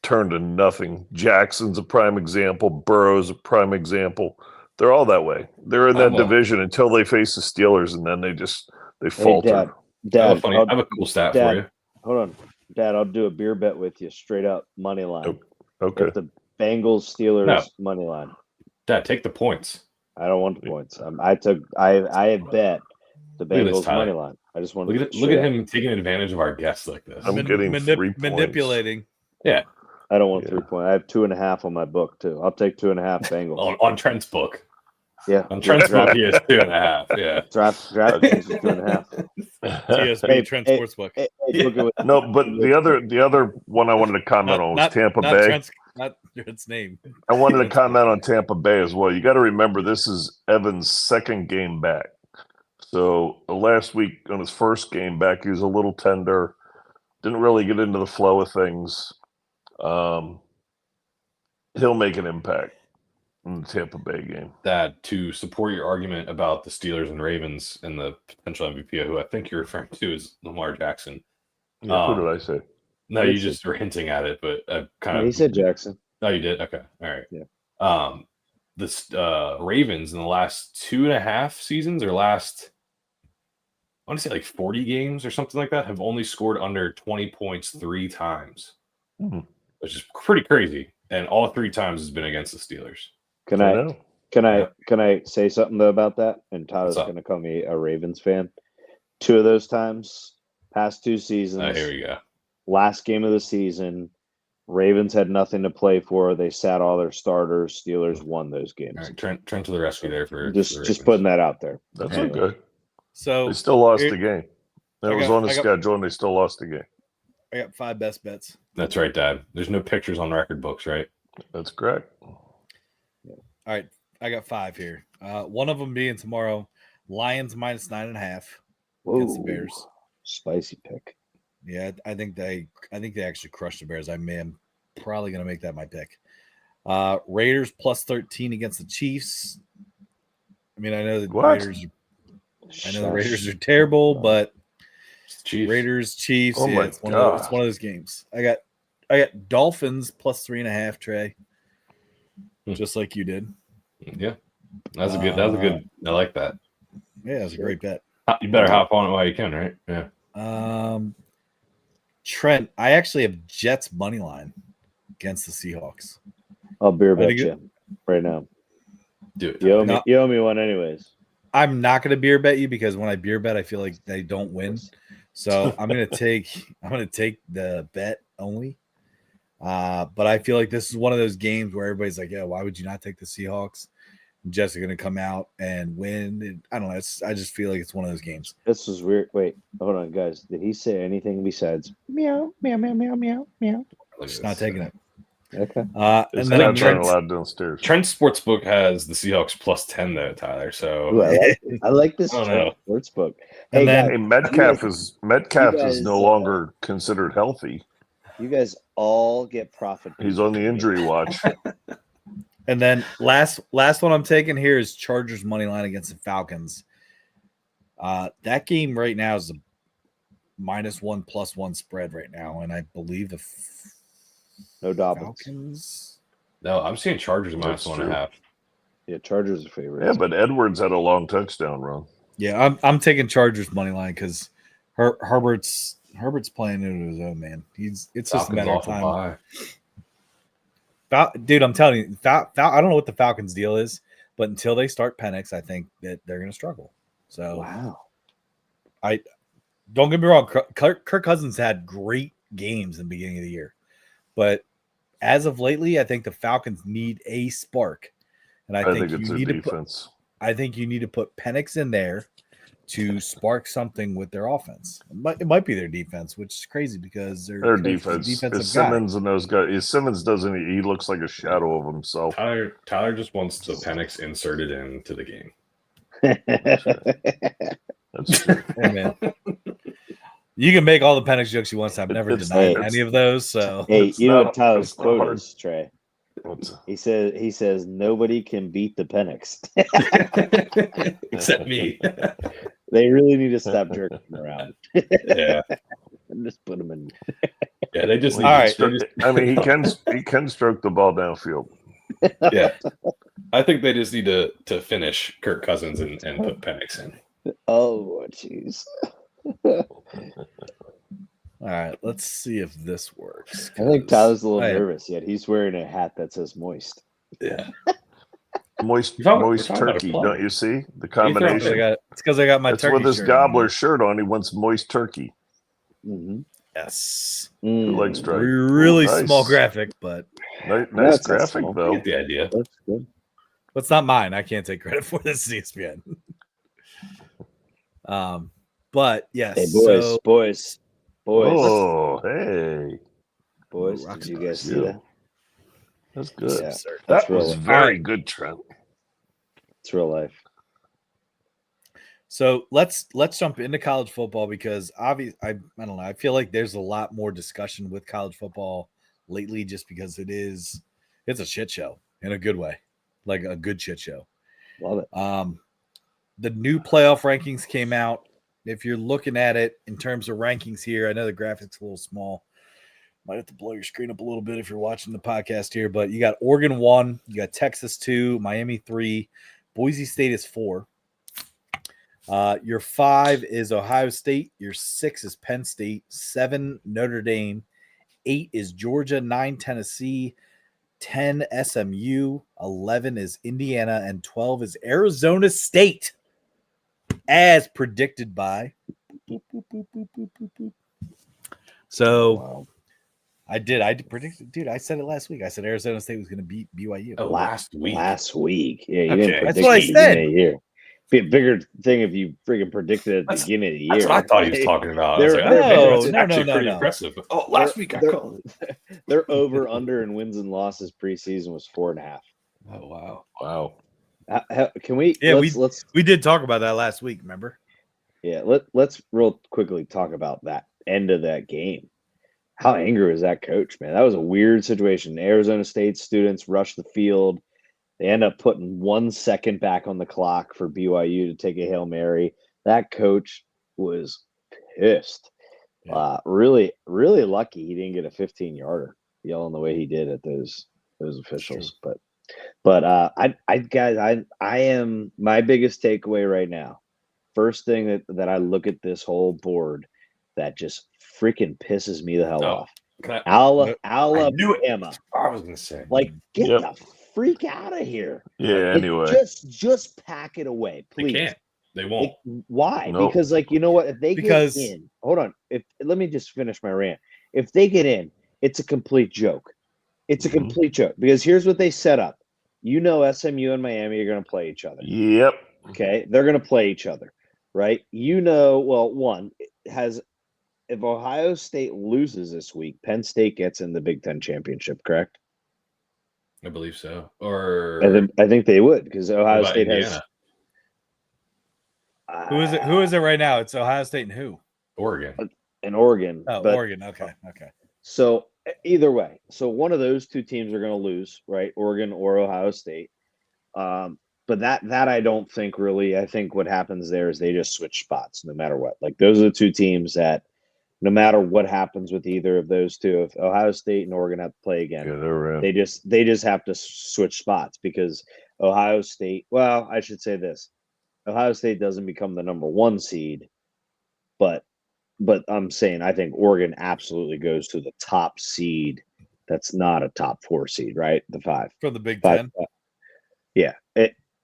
turn to nothing. Jackson's a prime example. Burrow's a prime example. They're all that way. They're in that division until they face the Steelers, and then they falter. Hey, Dad, I have a cool stat for you. Hold on, Dad. I'll do a beer bet with you, straight up money line. Okay. If the Bengals Steelers money line. Dad, take the points. I don't want the points. I have bet the Bengals money line. I just want to look at him taking advantage of our guests like this. I'm getting 3 points. Manipulating. Yeah. I don't want 3 points. I have 2.5 on my book too. I'll take 2.5 Bengals. on Trent's book. Yeah. On Trent's book, he has 2.5. Yeah. Draft is 2.5. TSB Trent Sportsbook. No, but the other one I wanted to comment on was Tampa Bay. Not Trent's name. I wanted to comment on Tampa Bay as well. You got to remember this is Evan's second game back. So last week on his first game back, he was a little tender. Didn't really get into the flow of things. He'll make an impact in the Tampa Bay game. Dad, to support your argument about the Steelers and Ravens and the potential MVP, who I think you're referring to is Lamar Jackson. Yeah, who did I say? No, you just were hinting at it, but I kind of. He said Jackson. Oh, you did? Okay. All right. Yeah. The Ravens in the last 2.5 seasons or last, I want to say like 40 games or something like that, have only scored under 20 points 3 times, which is pretty crazy. And all 3 times has been against the Steelers. Can I say something though about that? And Tyler's going to call me a Ravens fan. 2 of those times, past 2 seasons. Here we go. Last game of the season, Ravens had nothing to play for. They sat all their starters. Steelers won those games. All right, Trent to the rescue there for just putting that out there. That's okay. So they still lost the game. That was on the schedule, and they still lost the game. I got 5 best bets. That's right, Dad. There's no pictures on record books, right? That's correct. Yeah. All right, I got 5 here. One of them being tomorrow, Lions -9.5 against the Bears. Spicy pick. Yeah, I think they actually crushed the Bears. I'm probably going to make that my pick. Raiders +13 against the Chiefs. I mean, I know the Raiders. The Raiders are terrible, but Chiefs. Raiders, Chiefs. Oh yeah, it's one of those games. I got Dolphins +3.5. Trey, just like you did. Yeah, that was a good. I like that. Yeah, it was a great bet. You better hop on it while you can, right? Yeah. Trent, I actually have Jets money line against the Seahawks. I'll beer bet you right now. Do it. You owe me one anyways. I'm not going to beer bet you because when I beer bet, I feel like they don't win. So I'm going to take the bet only. But I feel like this is one of those games where everybody's like, yeah, why would you not take the Seahawks? Jets are going to come out and win. And I don't know. I just feel like it's one of those games. This is weird. Wait, hold on, guys. Did he say anything besides meow, meow, meow, meow, meow, meow? Just not taking it. Okay. His And then cats aren't Trent's- allowed downstairs. Trent Sportsbook has the Seahawks plus 10 though, Tyler. So Ooh, I like this I don't Trent know. sports book. And Hey, then- guys, Hey, Metcalf you is no guys, longer considered healthy. you guys all get profit. He's on the injury watch. And then last one I'm taking here is Chargers money line against the Falcons. That game right now is a -1+1 spread right now, and I believe the No Dobbins. Falcons. No, I'm seeing Chargers That's -1.5. Yeah, Chargers are favorites. Yeah, but Edwards had a long touchdown run. Yeah, I'm taking Chargers money line because Herbert's playing into his own, man. It's just a Falcons matter of off a time. bye. Dude, I'm telling you, I don't know what the Falcons' deal is, but until they start Penix, I think that they're going to struggle. So, wow. don't get me wrong. Kirk Cousins had great games in the beginning of the year, but as of lately, I think the Falcons need a spark, and I think it's you a need defense. I think you need to put Penix in there to spark something with their offense. It might be their defense, which is crazy because Their defense. defensive Is guy. Simmons and those guys. Is Simmons doesn't he looks like a shadow of himself. Tyler just wants the Penix inserted into the game. That's true. Hey, man. You can make all the Penix jokes you want. I've never It's- denied hey, any of those. So Hey, It's you know not- what Tyler's it's not quote hard. is, Trey? What's- He says nobody can beat the Penix. Except me. They really need to stop jerking him around Yeah. and just put him in. Yeah, they just need All right. I mean, he can stroke the ball downfield. yeah. I think they just need to finish Kirk Cousins and put Penix in. Oh, jeez. all right, let's see if this works. I think Tyler's a little I am- nervous, yet he's wearing a hat that says moist. Yeah. Moist We're talking about turkey, a plum. don't you see the It's 'cause combination? I got my That's turkey with his shirt gobbler on. shirt on. He wants moist turkey. Mm-hmm. Yes, Legs straight. really Nice. small graphic, but Nice That's graphic small. I though. get the idea. That's good. it's not mine. I can't take credit for this. ESPN. But yes, Hey, boys, so boys. Oh, hey, Boys, Rock did you stars. guys see that? that's good. Yeah, absurd. that's That real was life. very good, Trent. It's real life. So let's jump into college football because obviously I don't know. I feel like there's a lot more discussion with college football lately just because it's a shit show in a good way, like a good shit show. Love it. The new playoff rankings came out. If you're looking at it in terms of rankings here, I know the graphics a little small. Might have to blow your screen up a little bit if you're watching the podcast here, but you got Oregon 1, you got Texas 2, Miami 3, Boise State is 4. Your 5 is Ohio State. Your 6 is Penn State. 7, Notre Dame. 8 is Georgia. 9, Tennessee. 10, SMU. 11 is Indiana. And 12 is Arizona State, as predicted by. So Wow. I predict, dude. I said it last week. I said Arizona State was going to beat BYU. Oh, last week. Last week. Yeah, you Okay. didn't predict That's what I it at the beginning said. of the year. Be a bigger thing if you freaking predicted it at the That's- beginning of the year. That's what I thought he was talking about. I was They're- like, no, that's no, actually no, pretty no. impressive. Oh, last week I called. Their over under in wins and losses preseason was 4.5. Oh, wow. Wow. Can we? Yeah, let's We did talk about that last week. Remember? yeah. Let's real quickly talk about that end of that game. How angry was that coach, man? That was a weird situation. Arizona State students rush the field. They end up putting 1 second back on the clock for BYU to take a Hail Mary. That coach was pissed. Yeah. Really, really lucky he didn't get a 15-yarder yelling the way he did at those officials. But I am my biggest takeaway right now. First thing that I look at this whole board that just freaking pisses me the hell Oh, off. Can I knew it. Alabama. I was going to say. Like, get Yep. the freak out of here. Yeah. Like, Anyway, just pack it away, They please. can't. They won't. Why? Nope. Because, like, you know what? If they Because- get in, hold on. Let me just finish my rant. If they get in, it's a complete joke. It's a Mhm. complete joke because here's what they set up. You know, SMU and Miami are going to play each other. yep. Okay, they're going to play each other, right? You know, well, if Ohio State loses this week, Penn State gets in the Big Ten championship, correct? I believe so. Or I think they would because what Ohio about State Indiana? has. Who is it? Who is it right now? It's Ohio State and who? Oregon. And Oregon. Oh, but Oregon. Okay. So either way, so one of those two teams are going to lose, right? Oregon or Ohio State. But that I don't think really. I think what happens there is they just switch spots no matter what. Like those are the two teams that no matter what happens with either of those two, if Ohio State and Oregon have to play again, they're in. they just have to switch spots because Ohio State. Well, I should say this: Ohio State doesn't become the number 1 seed, but I'm saying I think Oregon absolutely goes to the top seed. That's not a top 4 seed, right? The 5 For the Big 5. Ten. Yeah,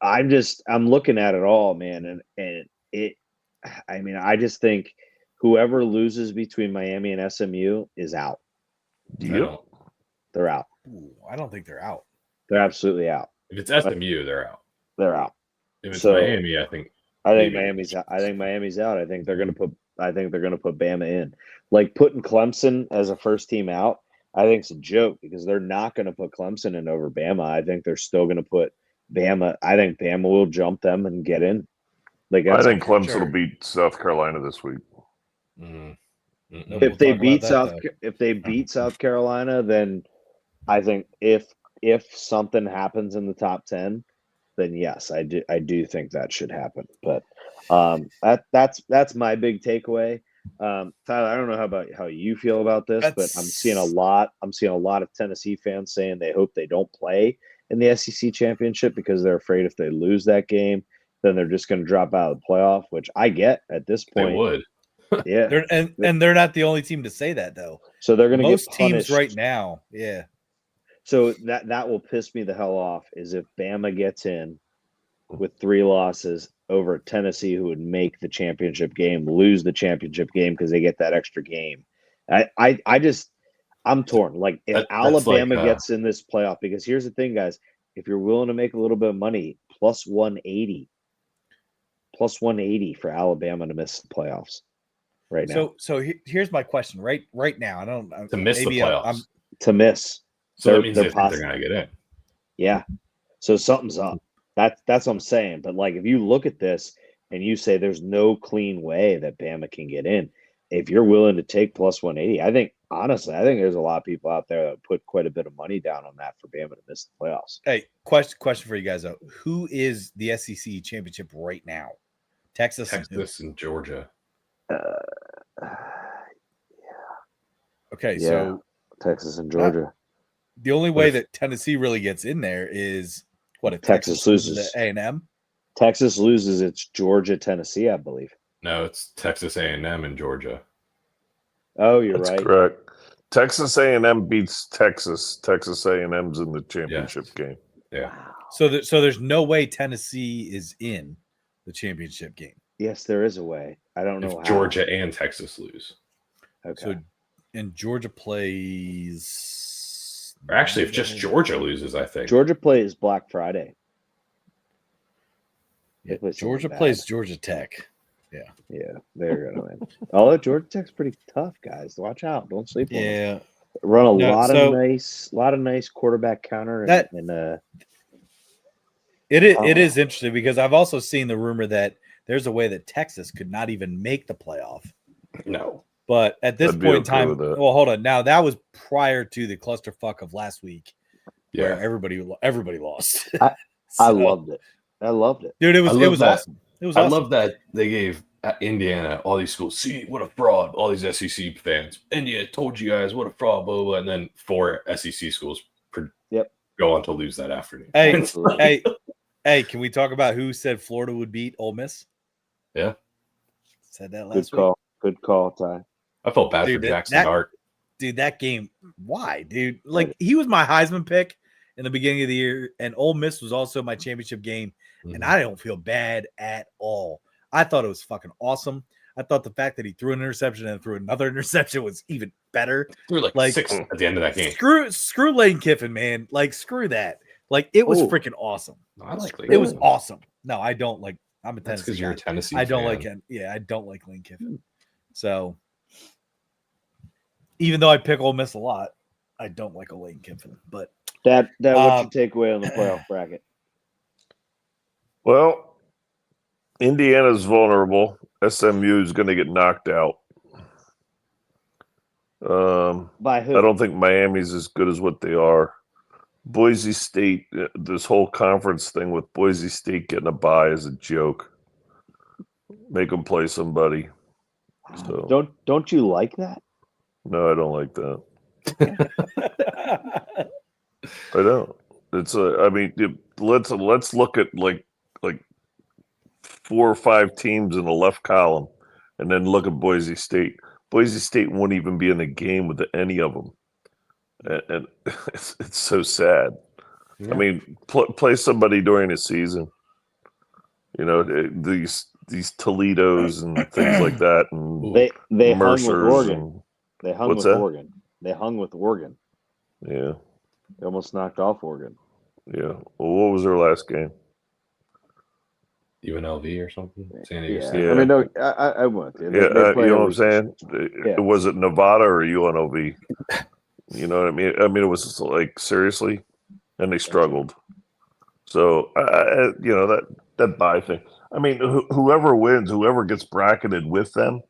I'm looking at it all, man, and it. I mean, I just think whoever loses between Miami and SMU is out. Yep. They're out. Ooh, I don't think they're out. They're absolutely out. If it's SMU, they're out. They're out. If it's So- Miami, I think maybe. Miami's out. I think Miami's out. I think they're going to put Bama in. Like putting Clemson as a first team out, I think it's a joke because they're not going to put Clemson in over Bama. I think they're still going to put Bama. I think Bama will jump them and get in. Like I that's think Clemson sure. will beat South Carolina this week. Mm. Mm-mm. We'll if they talk beat about that, if they beat South Carolina, then I think if something happens in the top 10, then yes, I do think that should happen. But that's my big takeaway. Tyler, I don't know how you feel about this, but I'm seeing a lot of Tennessee fans saying they hope they don't play in the SEC championship because they're afraid if they lose that game, then they're just going to drop out of the playoff, which I get at this They point. would. Yeah. and they're not the only team to say that though. So they're going to get Most punished. teams right now. Yeah. So that will piss me the hell off is if Bama gets in with 3 losses over Tennessee, who would make the championship game, lose the championship game because they get that extra game. I'm torn. Like if That's Alabama like, gets in this playoff, because here's the thing, guys, if you're willing to make a little bit of money, plus 180 for Alabama to miss the playoffs right now. So here's my question. Right now, I don't To miss the maybe playoffs. To miss. So that means they think they're going to get in. Yeah. So something's up. That's what I'm saying. But like if you look at this and you say there's no clean way that Bama can get in, if you're willing to take plus 180, I think there's a lot of people out there that put quite a bit of money down on that for Bama to miss the playoffs. Hey, question for you guys though. Who is the SEC championship right now? Texas and Georgia. Okay, Yeah. so Texas and Georgia. the only way that Tennessee really gets in there is what if Texas loses. to A&M? Texas loses, it's Georgia, Tennessee, I believe. No, it's Texas A&M and Georgia. Oh, you're That's right. correct. Texas A&M beats Texas. Texas A&M's in the championship game. Yeah. Wow. So there's no way Tennessee is in the championship game. Yes, there is a way. I don't know If how. Georgia and Texas lose. Okay. So and Georgia plays. Or actually, if just Georgia loses, I think. Georgia plays Black Friday. Yeah, They play Georgia someone plays bad. Georgia Tech. Yeah, they're gonna win. Although Georgia Tech's pretty tough, guys. Watch out. Don't sleep on them. Yeah, Run a No, lot so- of nice quarterback counter That- and it is interesting because I've also seen the rumor that there's a way that Texas could not even make the playoff. No. But at this I'd be point in okay time, with that. well, hold on. Now that was prior to the clusterfuck of last week, where Yeah. everybody lost. I So, loved it. I loved it. dude. It I was love that. awesome. It was awesome. I love that they gave Indiana all these schools. See, what a fraud. All these SEC fans. Indiana told you guys what a fraud, blah, blah, blah. And then 4 SEC schools go on to lose that afternoon. Hey, It's like- hey, can we talk about who said Florida would beat Ole Miss? Yeah. Said that Good last week. call. Good call, Ty. I felt bad Dude, for that- Jackson that- Dart. Dude, that game. Why, dude? Like he was my Heisman pick in the beginning of the year, and Ole Miss was also my championship game. And I don't feel bad at all. I thought it was fucking awesome. I thought the fact that he threw an interception and threw another interception was even better. Threw like like- 6 at the end of that game. Screw Lane Kiffin, man. Like screw that. Like it was Ooh. freaking awesome. I like It was Really? awesome. No, I don't like. I'm a That's Tennessee because you're a guy. Tennessee I don't fan. like it. Yeah, I don't like Lane Kiffin. So even though I pick Ole Miss a lot, I don't like a Lane Kiffin. But Dad, what's your takeaway on the playoff bracket? Well, Indiana's vulnerable. SMU is going to get knocked out. By who? I don't think Miami's as good as what they are. Boise State, this whole conference thing with Boise State getting a bye is a joke. Make them play somebody. So Don't you like that? no, I don't like that. I don't. It's let's look at like 4 or 5 teams in the left column, and then look at Boise State. Boise State won't even be in the game with any of them, and it's so sad. Yeah. I mean, play somebody during the season. You know, these Toledos and things like that, and They hung with Mercers Oregon. and They hung what's with that? Oregon. They hung with Oregon. Yeah, They almost knocked off Oregon. yeah. Well, what was their last game? UNLV or something. San Diego Yeah. State. Yeah. I mean, no, I went. They Yeah, play you know what I'm every saying? Yeah. Was it Nevada or UNLV? You know what I mean? I mean, it was just like seriously, and they struggled. So, that bye thing. I mean, whoever wins, whoever gets bracketed with them,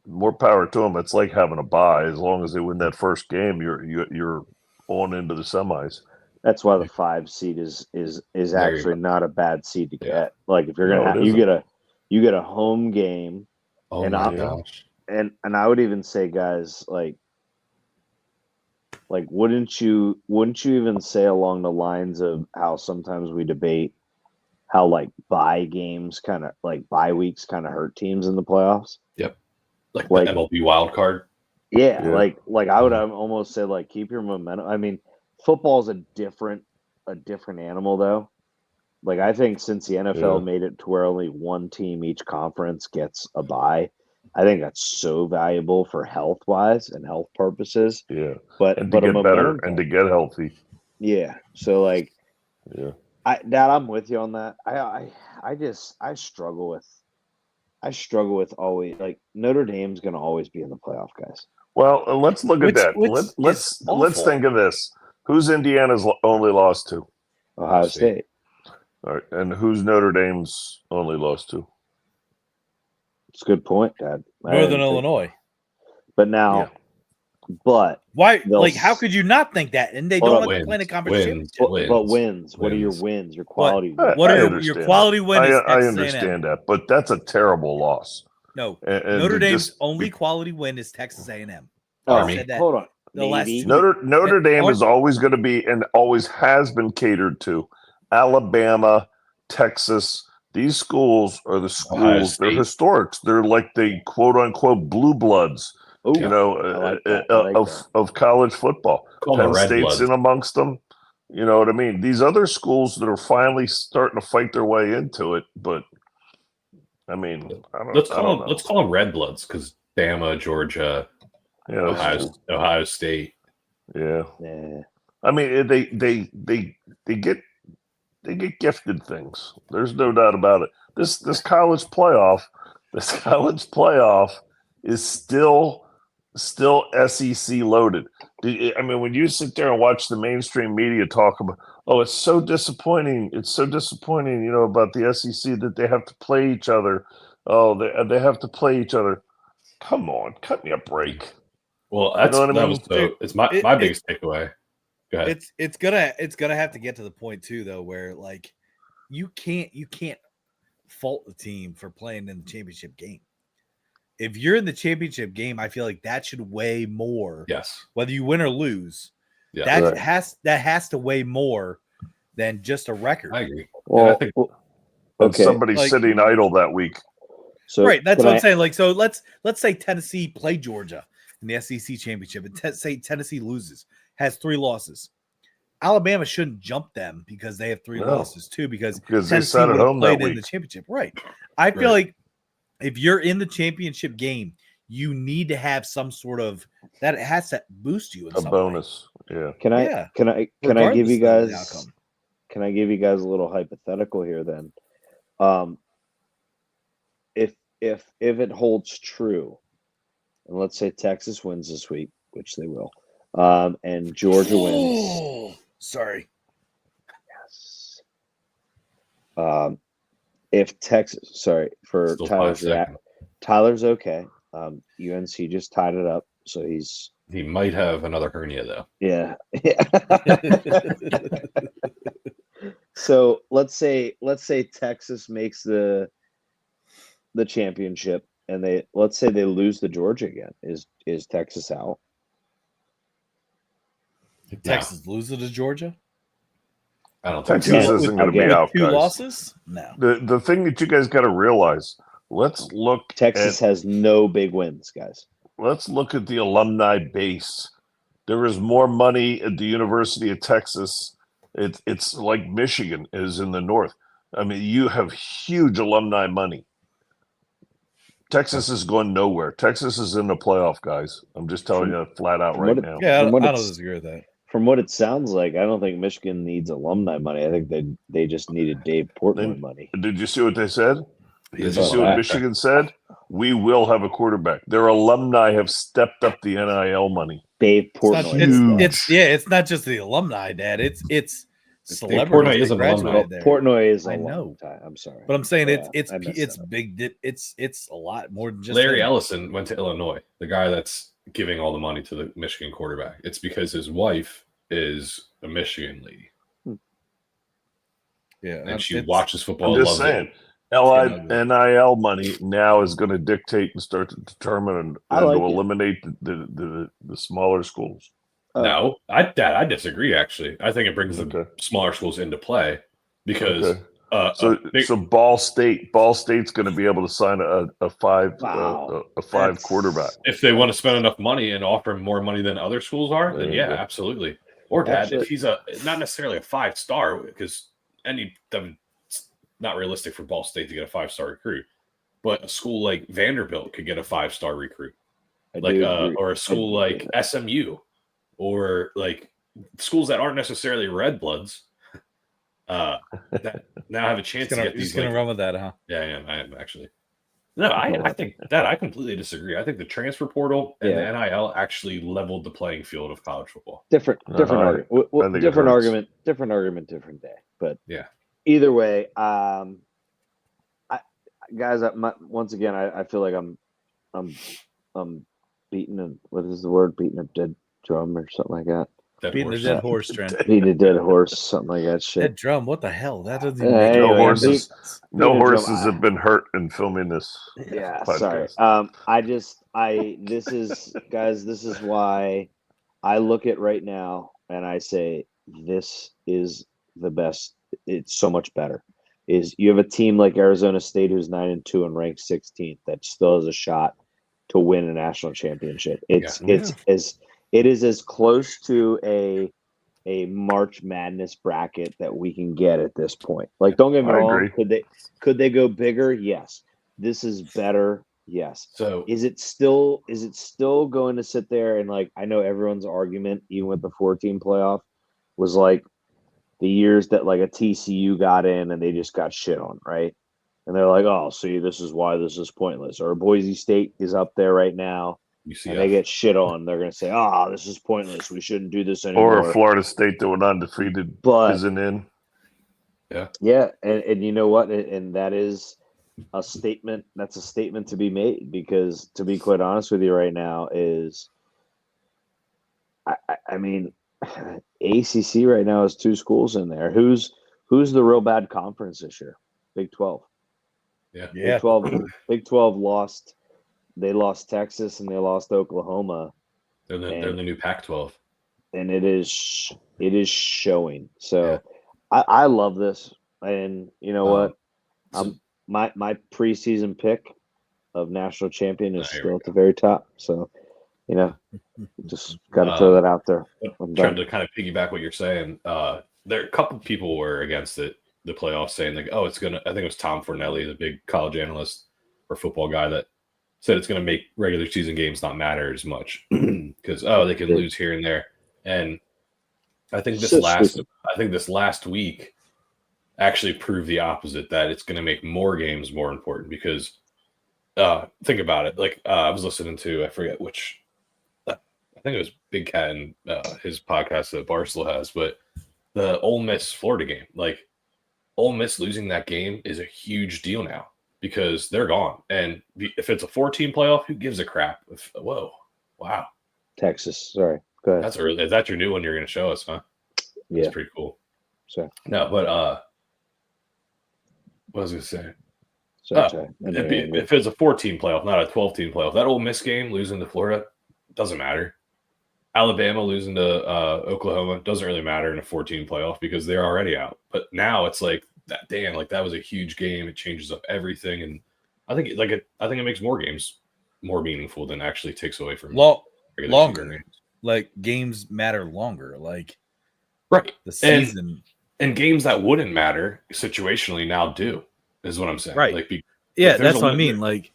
more power to them. It's like having a bye. As long as they win that first game, you're on into the semis. That's why the 5 seed is actually not a bad seed to get. Like if you're gonna you get a home game. Oh and my gosh! And I would even say, guys, like wouldn't you even say along the lines of how sometimes we debate how like bye games kind of like bye weeks kind of hurt teams in the playoffs? Yep, like the MLB wild card. Yeah. Like I would almost say like keep your momentum. I mean, football's a different animal though. Like I think since the NFL made it to where only one team each conference gets a bye, I think that's so valuable for health wise and health purposes. Yeah. But to get better and to get healthy. Yeah. So like yeah. Dad, I'm with you on that. I struggle with always like Notre Dame's gonna always be in the playoff, guys. Well, let's look at that. Let's think of this. Who's Indiana's only lost to? Ohio State. All right, and who's Notre Dame's only lost to? It's a good point, Dad. Northern Illinois. But now, but why? Like, how could you not think that? And they don't let them play in a conference championship. But wins. What are your wins? Your quality. What are your quality wins? I understand that, but that's a terrible loss. No, Notre Dame's only qualty win is Texas A&M. Hold on. Notre Dame is always going to be and always has been catered to. Alabama, Texas. These schools are the schools. They're historics. They're like the quote unquote blue bloods. Of college football. Penn State's in amongst them. You know what I mean? These other schools that are finally starting to fight their way into it, but I mean, let's call them red bloods because Bama, Georgia, Ohio State. Yeah. I mean, they get gifted things. There's no doubt about it. This college playoff is still SEC loaded. I mean, when you sit there and watch the mainstream media talk about, it's so disappointing. It's so disappointing, about the SEC that they have to play each other. Oh, they have to play each other. Come on, cut me a break. Well, it's my biggest takeaway. Go ahead. It's gonna have to get to the point too, though, where like you can't fault the team for playing in the championship game. If you're in the championship game, I feel like that should weigh more. Yes. Whether you win or lose, has to weigh more than just a record. I agree. Well, somebody sitting idle that week. So right, that's what I'm saying. Like, so let's say Tennessee play Georgia in the SEC championship, and say Tennessee loses, has 3 losses. Alabama shouldn't jump them because they have 3 losses too, because Tennessee would have played in the championship. Right. I feel like if you're in the championship game, you need to have some sort of that. It has to boost you in a bonus. Way. Yeah. Can I give you guys? Can I give you guys a little hypothetical here then? If it holds true, and let's say Texas wins this week, which they will, and Georgia wins, Sorry. Yes. If Texas, sorry for Still Tyler's 5 react. seconds. Tyler's okay. UNC just tied it up, so he's He might have another hernia though. yeah. So let's say Texas makes the championship, and let's say they lose to Georgia again. Is Texas out? Did Texas lose it to Georgia? I don't think Texas so. isn't going to be Again, out, Two guys. losses? No. The thing that you guys got to realize, let's look Texas has no big wins, guys. let's look at the alumni base. There is more money at the University of Texas. It's like Michigan is in the north. I mean, you have huge alumni money. Texas is going nowhere. Texas is in the playoff, guys. I'm just telling you flat out right now. Yeah, From what I don't it's- disagree with that. From what it sounds like, I don't think Michigan needs alumni money. I think they just needed Dave Portnoy money. Did you see what they said? Did you Yes, see what that. Michigan said? We will have a quarterback. Their alumni have stepped up the NIL money. Dave It's not, Portnoy. it's not just the alumni, Dad. It's Dave celebrities Portnoy that is an graduated alumni. there. Portnoy is a I long know. time. I'm sorry, But I'm saying Yeah, it's I messed it's that up. big. It's a lot more than just Larry him. Ellison went to Illinois. The guy that's giving all the money to the Michigan quarterback. It's because his wife is a Michigan lady, Yeah, and she it's- watches football. I'm just loves saying, it. NIL money now is going to dictate and start to determine and I like to it. eliminate the smaller schools. No, I disagree. Actually, I think it brings Okay. the smaller schools into play because Okay. So Ball State's going to be able to sign a five Wow. five quarterback. if they want to spend enough money and offer him more money than other schools are, then There you yeah, go. absolutely. Or Dad, Actually- if he's not necessarily a 5-star, because it's not realistic for Ball State to get a 5-star recruit, but a school like Vanderbilt could get a 5-star recruit, I like do agree. or a school like SMU, or like schools that aren't necessarily red bloods. That now have a chance to get He's these. gonna like, run with that, huh? yeah, I am actually. No, I think that I completely disagree. I think the transfer portal and the NIL actually leveled the playing field of college football. Different I argument. think it Different hurts. argument. Different argument. Different day. But Yeah. Either way, guys, once again, I feel like I'm beating a what is the word? Beating a dead drum or something like that. Beating the dead horse, Trent. Beating a dead horse, something like that. Shit. Dead drum. What the hell? That doesn't even Yeah, make anyway, No I'm horses. No beating a drum. horses have been hurt in filming this. Yeah, podcast. sorry. This is guys. This is why I look at right now and I say this is the best. It's so much better. Is you have a team like Arizona State who's 9-2 and ranked 16th that still has a shot to win a national championship. It is as close to a March Madness bracket that we can get at this point. Like, don't get me I wrong. agree. Could they go bigger? Yes. This is better. Yes. So Is it still going to sit there and like I know everyone's argument, even with the 14 playoff, was like the years that like a TCU got in and they just got shit on, right? And they're like, oh, see, this is why this is pointless. Or Boise State is up there right now and they get shit on. They're going to say, oh, this is pointless. We shouldn't do this anymore. Or Florida State that went undefeated isn't in. Yeah, and you know what? And that is a statement. That's a statement to be made because, to be quite honest with you, right now is, I mean, ACC right now has 2 schools in there. Who's the real bad conference this year? Big 12. Yeah. Big 12 lost. They lost Texas and they lost Oklahoma. They're the new Pac-12, and it is showing. So I love this, and you know what? My preseason pick of national champion is still at the very top. So just got to throw that out there. I'm trying to kind of piggyback what you're saying. There are a couple people were against it, the playoffs, saying like, oh, it's gonna. I think it was Tom Fornelli, the big college analyst or football guy, that said it's going to make regular season games not matter as much because they can lose here and there. And I think this last week actually proved the opposite, that it's going to make more games more important because think about it. Like I was listening to, I forget which, I think it was Big Cat and his podcast that Barstool has, but the Ole Miss Florida game. Like, Ole Miss losing that game is a huge deal now because they're gone. And if it's a 14 playoff, who gives a crap? Whoa, wow. Texas. Sorry, go ahead. That's early. Is that your new one you're going to show us, huh? That's pretty cool. Sorry. No, but what was I going to say? Sorry. If it's a 14 playoff, not a 12-team playoff, that Ole Miss game losing to Florida doesn't matter. Alabama losing to Oklahoma doesn't really matter in a 14 playoff because they're already out. But now it's like that. Damn, like that was a huge game. It changes up everything, and I think it makes more games more meaningful than actually takes away from longer. Like games matter longer. Like right, the season and games that wouldn't matter situationally now do is what I'm saying. Right. Like that's what I mean. Like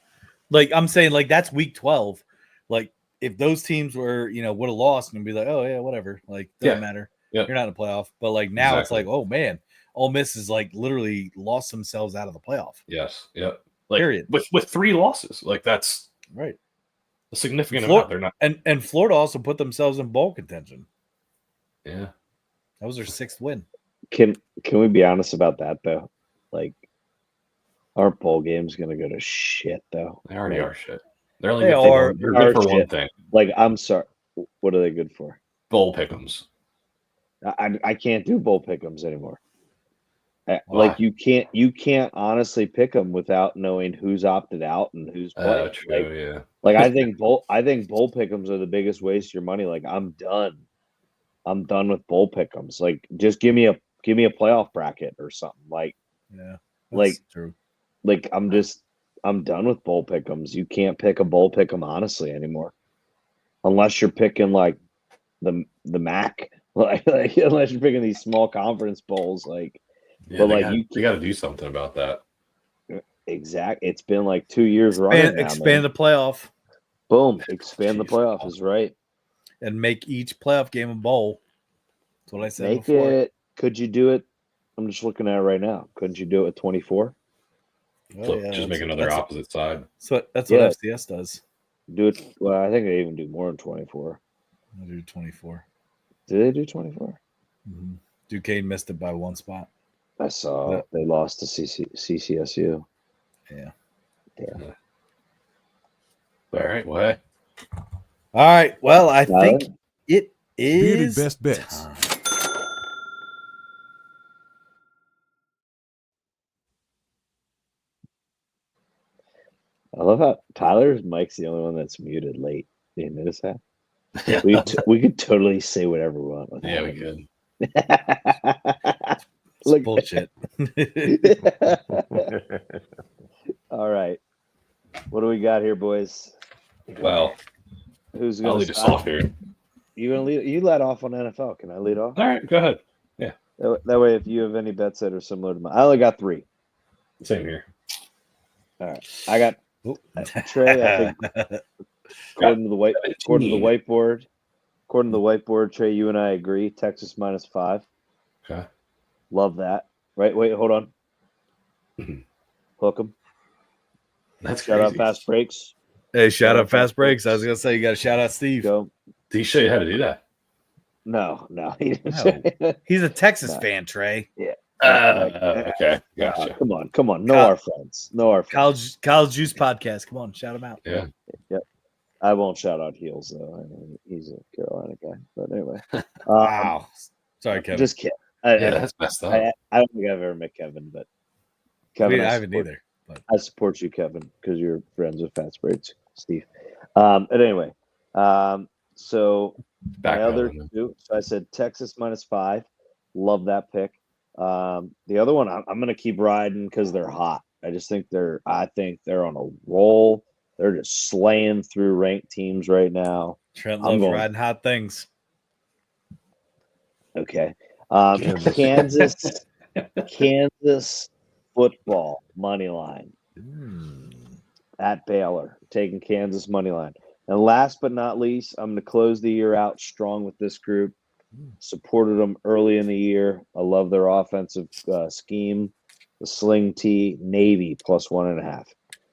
I'm saying like that's week 12. Like if those teams were, would have lost and be like, oh yeah, whatever. Like doesn't matter. Yep. You're not in a playoff. But like now it's like, oh man, Ole Miss is like literally lost themselves out of the playoff. Yes. Yep. Like, period. With 3 losses, like that's right. A significant amount. They're not, and Florida also put themselves in bowl contention. Yeah, that was their 6th win. Can we be honest about that though? Like, our bowl game's gonna go to shit though. They already are shit. They're only they're good for one thing. Like, I'm sorry. What are they good for? Bowl pick'ems. I can't do bowl pick'ems anymore. Like you can't honestly pick them without knowing who's opted out and who's playing. True, Like I think bowl pick'ems are the biggest waste of your money. Like I'm done with bowl pick'ems. Like just give me a playoff bracket or something. Like true. Like I'm done with bowl pick'ems. You can't pick a bowl pick'em honestly anymore, unless you're picking like the MAC. Like unless you're picking these small conference bowls. Like. Yeah, but you got to do something about that. Exactly. It's been like 2 years running now, expand the playoff. Boom. Expand the playoff is right. And make each playoff game a bowl. That's what I said Make before. it. Could you do it? I'm just looking at it right now. Couldn't you do it with 24? Just make another opposite side. So that's what FCS does. Do it. Well, I think they even do more than 24. They do 24. Do they do 24? Mm-hmm. Duquesne missed it by 1 spot. I saw they lost to CCSU. Yeah. All right. What? All right. Well, I think it is Bearded best bets. Time. I love how Tyler's mic's the only one that's muted late. Did you notice that? Yeah. We could totally say whatever we want. With Yeah, we could. Look, bullshit. All right. What do we got here, boys? Well, who's going to lead us off here? You gonna lead? You led off on NFL. Can I lead off? All right, go ahead. Yeah. That way, if you have any bets that are similar to mine, I only got 3. Same here. All right, I got Trey. I think according to the whiteboard. According to the whiteboard, Trey, you and I agree. Texas -5. Okay. Love that. Right? Wait, hold on. Hook 'em. That's shout crazy. Out Fast Breaks. Hey, shout out Fast Breaks. I was gonna say you got to shout out Steve. Go. Did he show you how to do that? No, he didn't. No. He's a Texas fan, Trey. Yeah. Okay, gotcha. Come on. Know our friends. College Juice Podcast. Come on, shout him out. Yeah. Yep. I won't shout out Heels though. I mean, he's a Carolina guy. But anyway. Wow. Sorry, Kevin. Just kidding. That's messed up. I don't think I've ever met Kevin, but Kevin, I haven't either. But I support you, Kevin, because you're friends with Fast Breaks, Steve. But anyway, so my other 2. So I said Texas -5. Love that pick. The other one, I'm going to keep riding because they're hot. I think they're on a roll. They're just slaying through ranked teams right now. Trent loves riding hot things. Okay. Kansas football money line at Baylor, taking Kansas money line. And last but not least, I'm going to close the year out strong with this group. Supported them early in the year. I love their offensive scheme. The Sling T, Navy +1.5.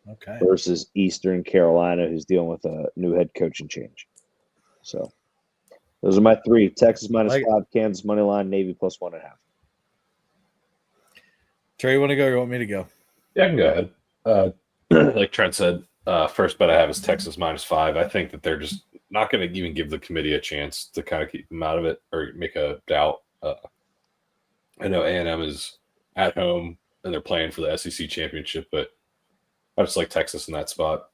Okay. Versus Eastern Carolina, who's dealing with a new head coaching change. So Those are my three: Texas minus Like it. 5, Kansas money line, Navy plus 1.5. Trey, you want to go or you want me to go? Yeah, I can go ahead. Like Trent said, first bet I have is Texas minus 5. I think that they're just not going to even give the committee a chance to kind of keep them out of it or make a doubt. I know A&M is at home and they're playing for the SEC championship, but I just like Texas in that spot.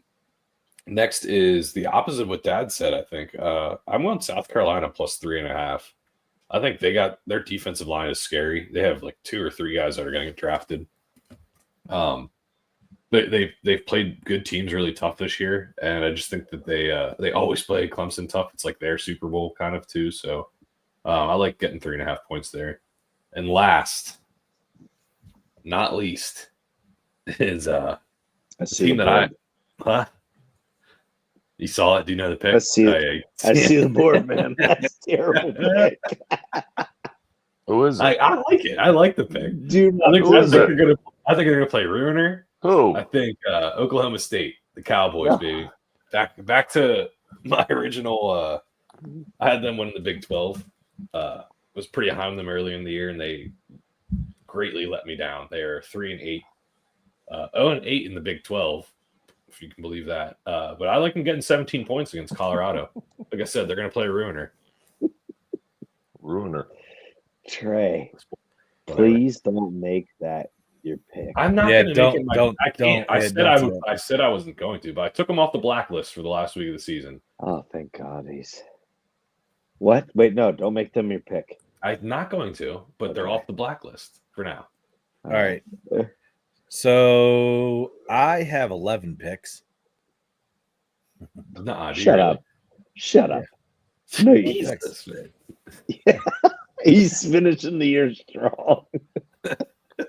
Next is the opposite of what Dad said, I think. I'm on South Carolina plus 3.5. I think they got their defensive line is scary. They have like 2 or 3 guys that are going to get drafted. They've played good teams really tough this year, and I just think that they always play Clemson tough. It's like their Super Bowl kind of too. So I like getting 3.5 points there. And last, not least, is a team that huh? You saw it? Do you know the pick? I see it. I see the board, man. That's terrible pick. Who is it? I like it. I like the pick. Dude, I think is they're gonna play Ruiner. Who? I think Oklahoma State, the Cowboys, baby. Back to my original. I had them winning the Big 12. Was pretty high on them early in the year, and they greatly let me down. They are 3-8, 0-8 in the Big 12, if you can believe that. But I like them getting 17 points against Colorado. Like I said, they're going to play Ruiner. Trey, please don't make that your pick. I'm not going to make it my. I can't. I said I wasn't going to, but I took them off the blacklist for the last week of the season. Oh, thank God he's. What? Wait, no, don't make them your pick. I'm not going to, but they're off the blacklist for now. All right. So I have 11 picks. Nah, Shut up. No, Jesus, man. He's finishing the year strong.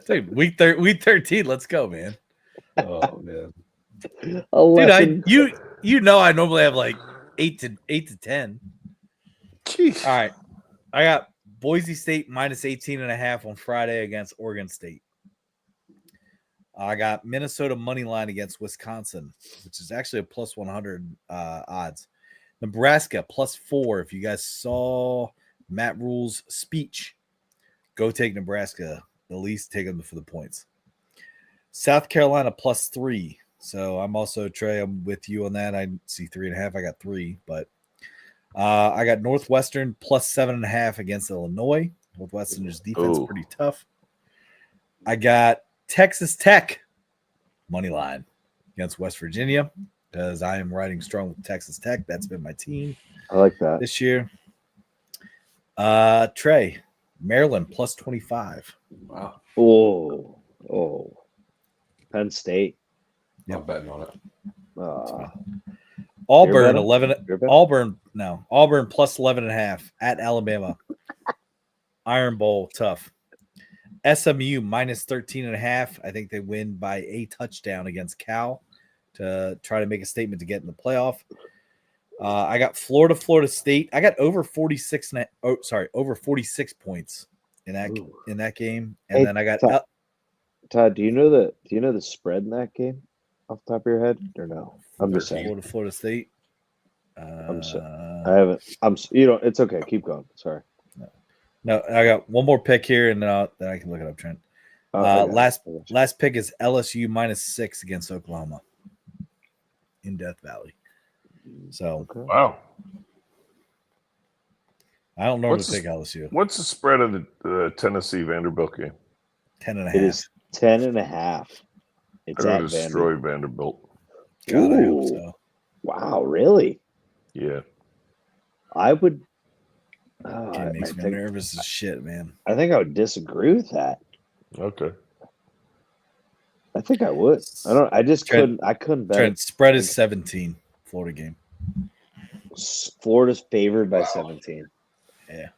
Dude, week 13. Let's go, man. Oh man. Dude, you know I normally have like 8 to 10. Jeez. All right. I got Boise State minus 18.5 on Friday against Oregon State. I got Minnesota money line against Wisconsin, which is actually a plus 100 odds. Nebraska plus 4. If you guys saw Matt Rule's speech, go take Nebraska. At least take them for the points. South Carolina plus 3. So I'm also, Trey, I'm with you on that. I see 3.5. I got 3, but I got Northwestern plus 7.5 against Illinois. Northwestern's defense is pretty tough. I got Texas Tech money line against West Virginia because I am riding strong with Texas Tech. That's been my team. I like that this year. Trey, Maryland plus 25. Wow. Oh, Penn State. I'm betting on it. Auburn 11. Auburn plus 11.5 at Alabama. Iron Bowl tough. SMU minus 13.5. I think they win by a touchdown against Cal to try to make a statement to get in the playoff. I got Florida State. I over over 46 points in that game. And then I got Todd, do you know the spread in that game off the top of your head or no? I'm just saying. Florida State. I haven't. It's okay. Keep going. Sorry. No, I got one more pick here, and then I can look it up, Trent. Last pick is LSU minus 6 against Oklahoma in Death Valley. So wow, I don't normally pick LSU. What's the spread of the Tennessee Vanderbilt game? 10.5. It is 10.5. It's They're going to destroy Vanderbilt. God, I hope so. Wow, really? Yeah. I would. It makes me nervous as shit, man. I think I would disagree with that. Okay. I think I would. I just couldn't. I couldn't bet. Trent, spread is 17. Florida game. Florida's favored by 17. Yeah.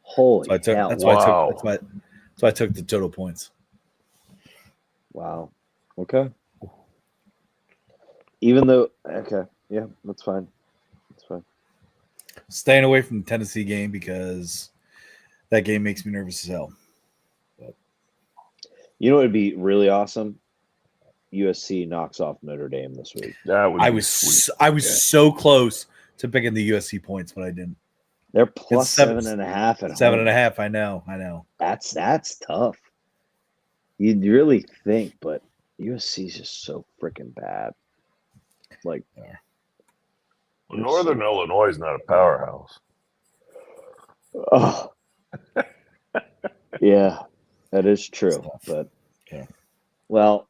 Holy hell! That's why I took the total points. Wow. Okay. Even though, okay, yeah, that's fine. That's fine. Staying away from the Tennessee game because that game makes me nervous as hell. But. You know what would be really awesome? USC knocks off Notre Dame this week. I was so close to picking the USC points, but I didn't. They're plus It's seven- 7.5 at Seven home. and a half. I know. That's tough. You'd really think, but USC's just so freaking bad. Like, Northern Illinois is not a powerhouse. oh, yeah, that is true. But well,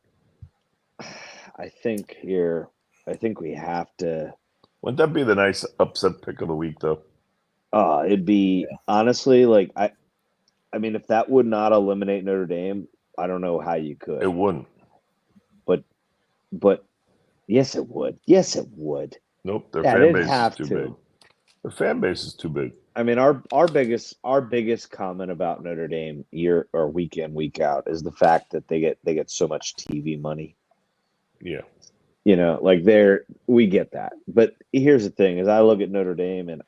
I think we have to. Wouldn't that be the nice upset pick of the week, though? It'd be honestly like I mean, if that would not eliminate Notre Dame, I don't know how you could. It wouldn't. But yes, it would. Yes, it would. Nope, their Yeah, fan they'd base have is too to. big. Their fan base is too big. I mean, our biggest comment about Notre Dame year or week in, week out is the fact that they get so much TV money. Yeah. You know, like we get that. But here's the thing: is I look at Notre Dame and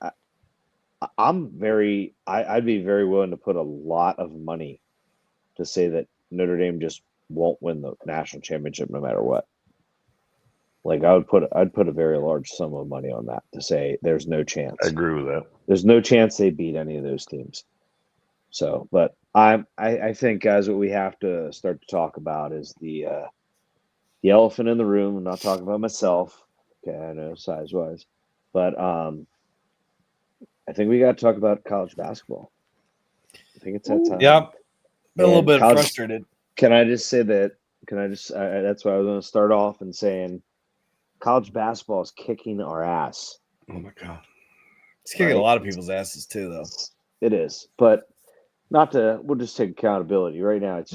I'd be very willing to put a lot of money to say that Notre Dame just won't win the national championship no matter what. Like I'd put a very large sum of money on that to say there's no chance. I agree with that. There's no chance they beat any of those teams. So, but I think, guys, what we have to start to talk about is the elephant in the room. I'm not talking about myself. Okay, I know size wise, but I think we got to talk about college basketball. I think it's that time. Yeah, been a little bit college, frustrated. Can I just say that? That's why I was going to start off and saying college basketball is kicking our ass. Oh my god, it's kicking a lot of people's asses too, though. It is, but we'll just take accountability. Right now, it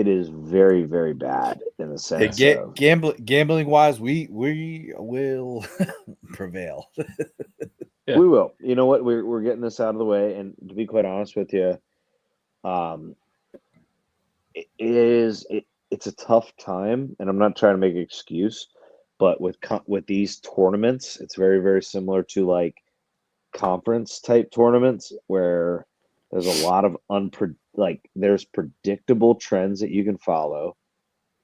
is very, very bad in the sense of gambling wise, we will prevail. Yeah. We will. You know what? We're getting this out of the way, and to be quite honest with you, it's a tough time, and I'm not trying to make an excuse, but with these tournaments, it's very, very similar to like conference type tournaments where there's a lot of there's predictable trends that you can follow,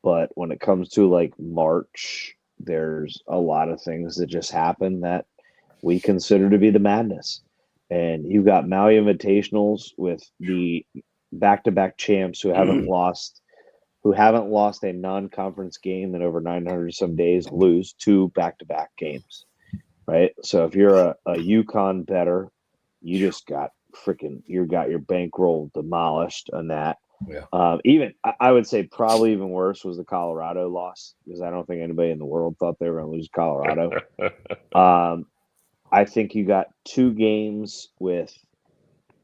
but when it comes to like March, there's a lot of things that just happen that we consider to be the madness. And you've got Maui Invitationals with the back-to-back champs who haven't lost a non-conference game in over 900 some days lose 2 back-to-back games, right? So if you're a UConn bettor, you just got your bankroll demolished on that. Yeah. Even I would say probably even worse was the Colorado loss, because I don't think anybody in the world thought they were going to lose Colorado. I think you got 2 games with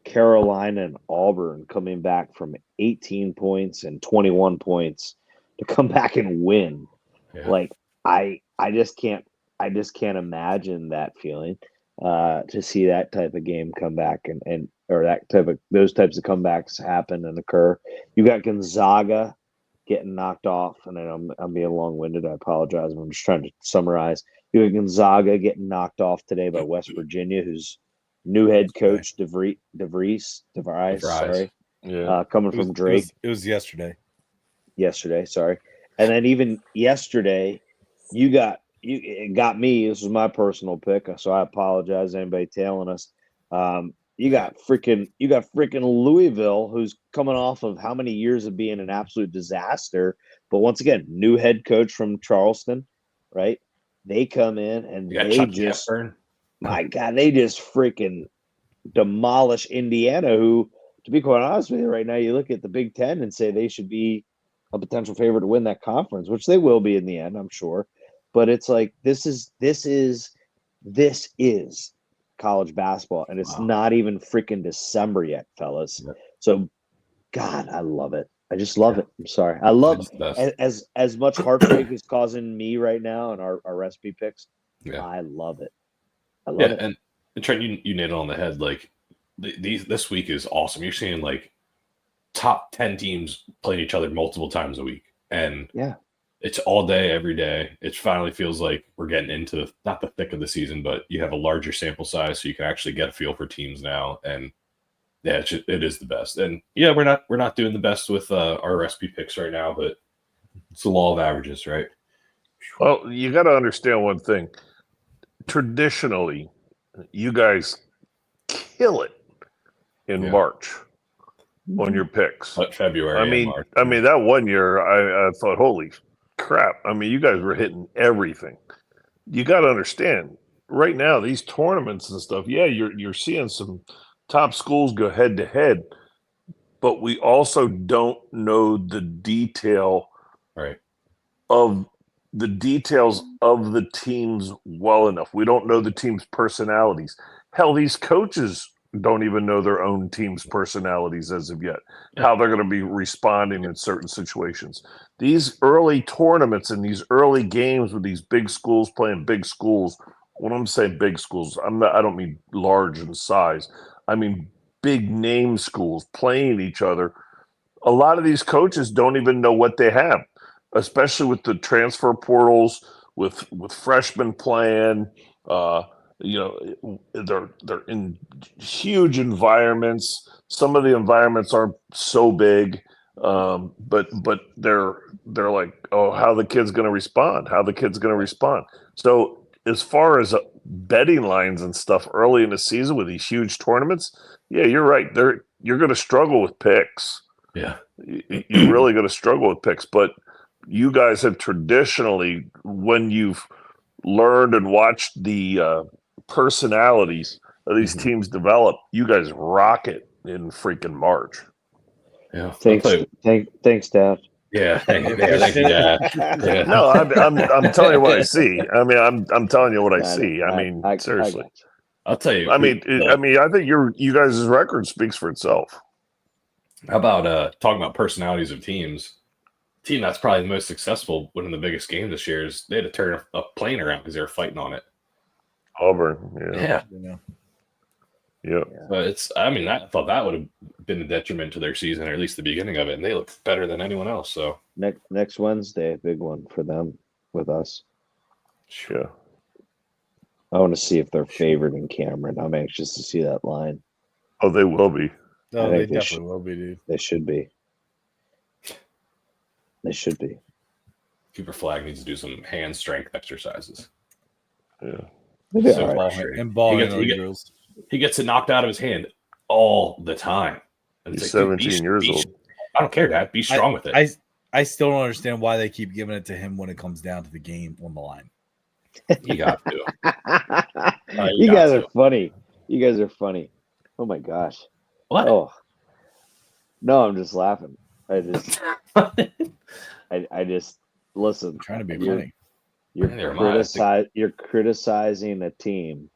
Carolina and Auburn coming back from 18 points and 21 points to come back and win. Yeah. Like I just can't imagine that feeling to see that type of game come back and those types of comebacks happen and occur. You got Gonzaga getting knocked off, and I'm being long-winded. I apologize. I'm just trying to summarize. You got Gonzaga getting knocked off today by West Virginia, whose new head coach DeVries, sorry, coming from Drake. It was yesterday. Yesterday, sorry, and then even yesterday, it got me. This was my personal pick, so I apologize to anybody tailing us. You got freaking Louisville, who's coming off of how many years of being an absolute disaster, but once again, new head coach from Charleston, right? They come in and they just, my God, they just freaking demolish Indiana, who, to be quite honest with you, right now, you look at the Big Ten and say they should be a potential favorite to win that conference, which they will be in the end, I'm sure. But it's like this is college basketball, and it's not even freaking December yet, fellas. Yeah. So, God, I love it. I just love it. I'm sorry. I love as much heartbreak is causing me right now in our recipe picks. Yeah. I love it. I love it. And Trent, you nailed it on the head. Like this week is awesome. You're seeing like top 10 teams playing each other multiple times a week, and it's all day, every day. It finally feels like we're getting into not the thick of the season, but you have a larger sample size, so you can actually get a feel for teams now. And yeah, it is the best. And yeah, we're not doing the best with our recipe picks right now, but it's the law of averages, right? Well, you got to understand one thing. Traditionally, you guys kill it in March on your picks. Like February. I March. mean that one year I thought, holy crap. I mean, you guys were hitting everything. You got to understand right now, these tournaments and stuff. Yeah, you're seeing some top schools go head to head, but we also don't know the details of the teams well enough. We don't know the team's personalities. Hell, these coaches don't even know their own team's personalities as of yet, how they're going to be responding in certain situations. These early tournaments and these early games with these big schools playing big schools, when I'm saying big schools, I don't mean large in size. I mean big name schools playing each other. A lot of these coaches don't even know what they have, especially with the transfer portals, with freshmen playing. They're in huge environments. Some of the environments aren't so big, but they're like, oh, how the kid's going to respond? How the kid's going to respond? So as far as betting lines and stuff early in the season with these huge tournaments, yeah, you're right. You're going to struggle with picks. Yeah, you're really going to struggle with picks. But you guys have traditionally, when you've learned and watched the personalities of these teams develop, you guys rock it in freaking March. Yeah. Thanks, Dad. Yeah, thank you, Dad. Yeah. No, I'm telling you what I see. I mean, I'm telling you what I see. I mean, seriously. I'll tell you. I mean, I think you guys' record speaks for itself. How about talking about personalities of teams? Team that's probably the most successful winning the biggest game this year is they had to turn a plane around because they were fighting on it. Auburn, yeah. But I thought that would have been a detriment to their season, or at least the beginning of it, and they look better than anyone else. So next Wednesday, big one for them with us. Sure. I want to see if they're favored in Cameron. I'm anxious to see that line. Oh, they will be. No, they definitely will be, dude. They should be. They should be. Cooper Flag needs to do some hand strength exercises. Yeah. And ball drills. He gets it knocked out of his hand all the time. And he's 17 years old. I don't care, Dad. Be strong with it. I still don't understand why they keep giving it to him when it comes down to the game on the line. You got to. You guys are funny. You guys are funny. Oh my gosh. What? Oh. No, I'm just laughing. I just listen. I'm trying to be funny. You're criticizing a team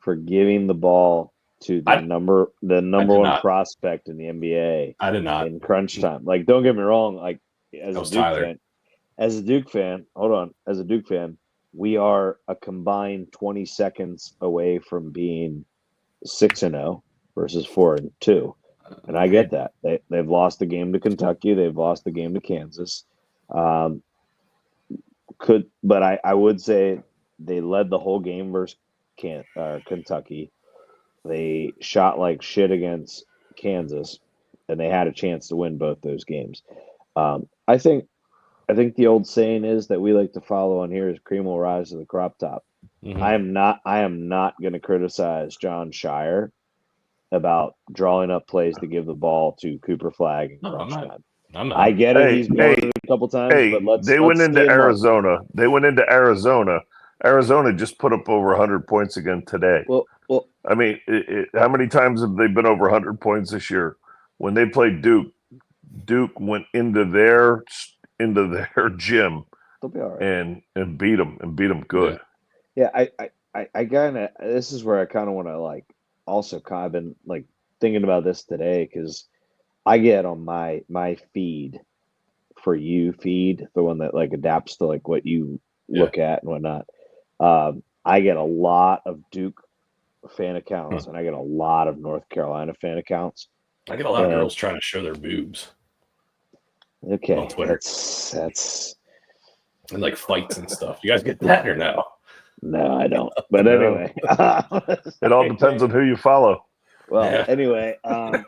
for giving the ball to the number one prospect in the NBA. I did not in crunch time. Like, don't get me wrong. Like, as a Duke fan, we are a combined 20 seconds away from being 6-0 versus 4-2. And I get that. They've lost the game to Kentucky. They've lost the game to Kansas. But I would say they led the whole game versus Kentucky. They shot like shit against Kansas, and they had a chance to win both those games. I think the old saying is that we like to follow on here is cream will rise to the crop top. Mm-hmm. I am not going to criticize John Shire about drawing up plays to give the ball to Cooper Flag in crunch time. I get it. He's blown it a couple times, but let's went into Arizona. They went into Arizona. Arizona just put up over 100 points again today. Well, I mean, how many times have they been over 100 points this year? When they played Duke, Duke went into their gym they'll be all right. and beat them good. Yeah, I kind of, this is where I kind of want to like also kind of been like thinking about this today because I get on my feed for you feed, the one that like adapts to like what you look at and whatnot. I get a lot of Duke fan accounts and I get a lot of North Carolina fan accounts. I get a lot of girls trying to show their boobs. Okay, on Twitter. That's and like fights and stuff. You guys get that or no? No, I don't. But anyway, it all depends on who you follow. Well, anyway, I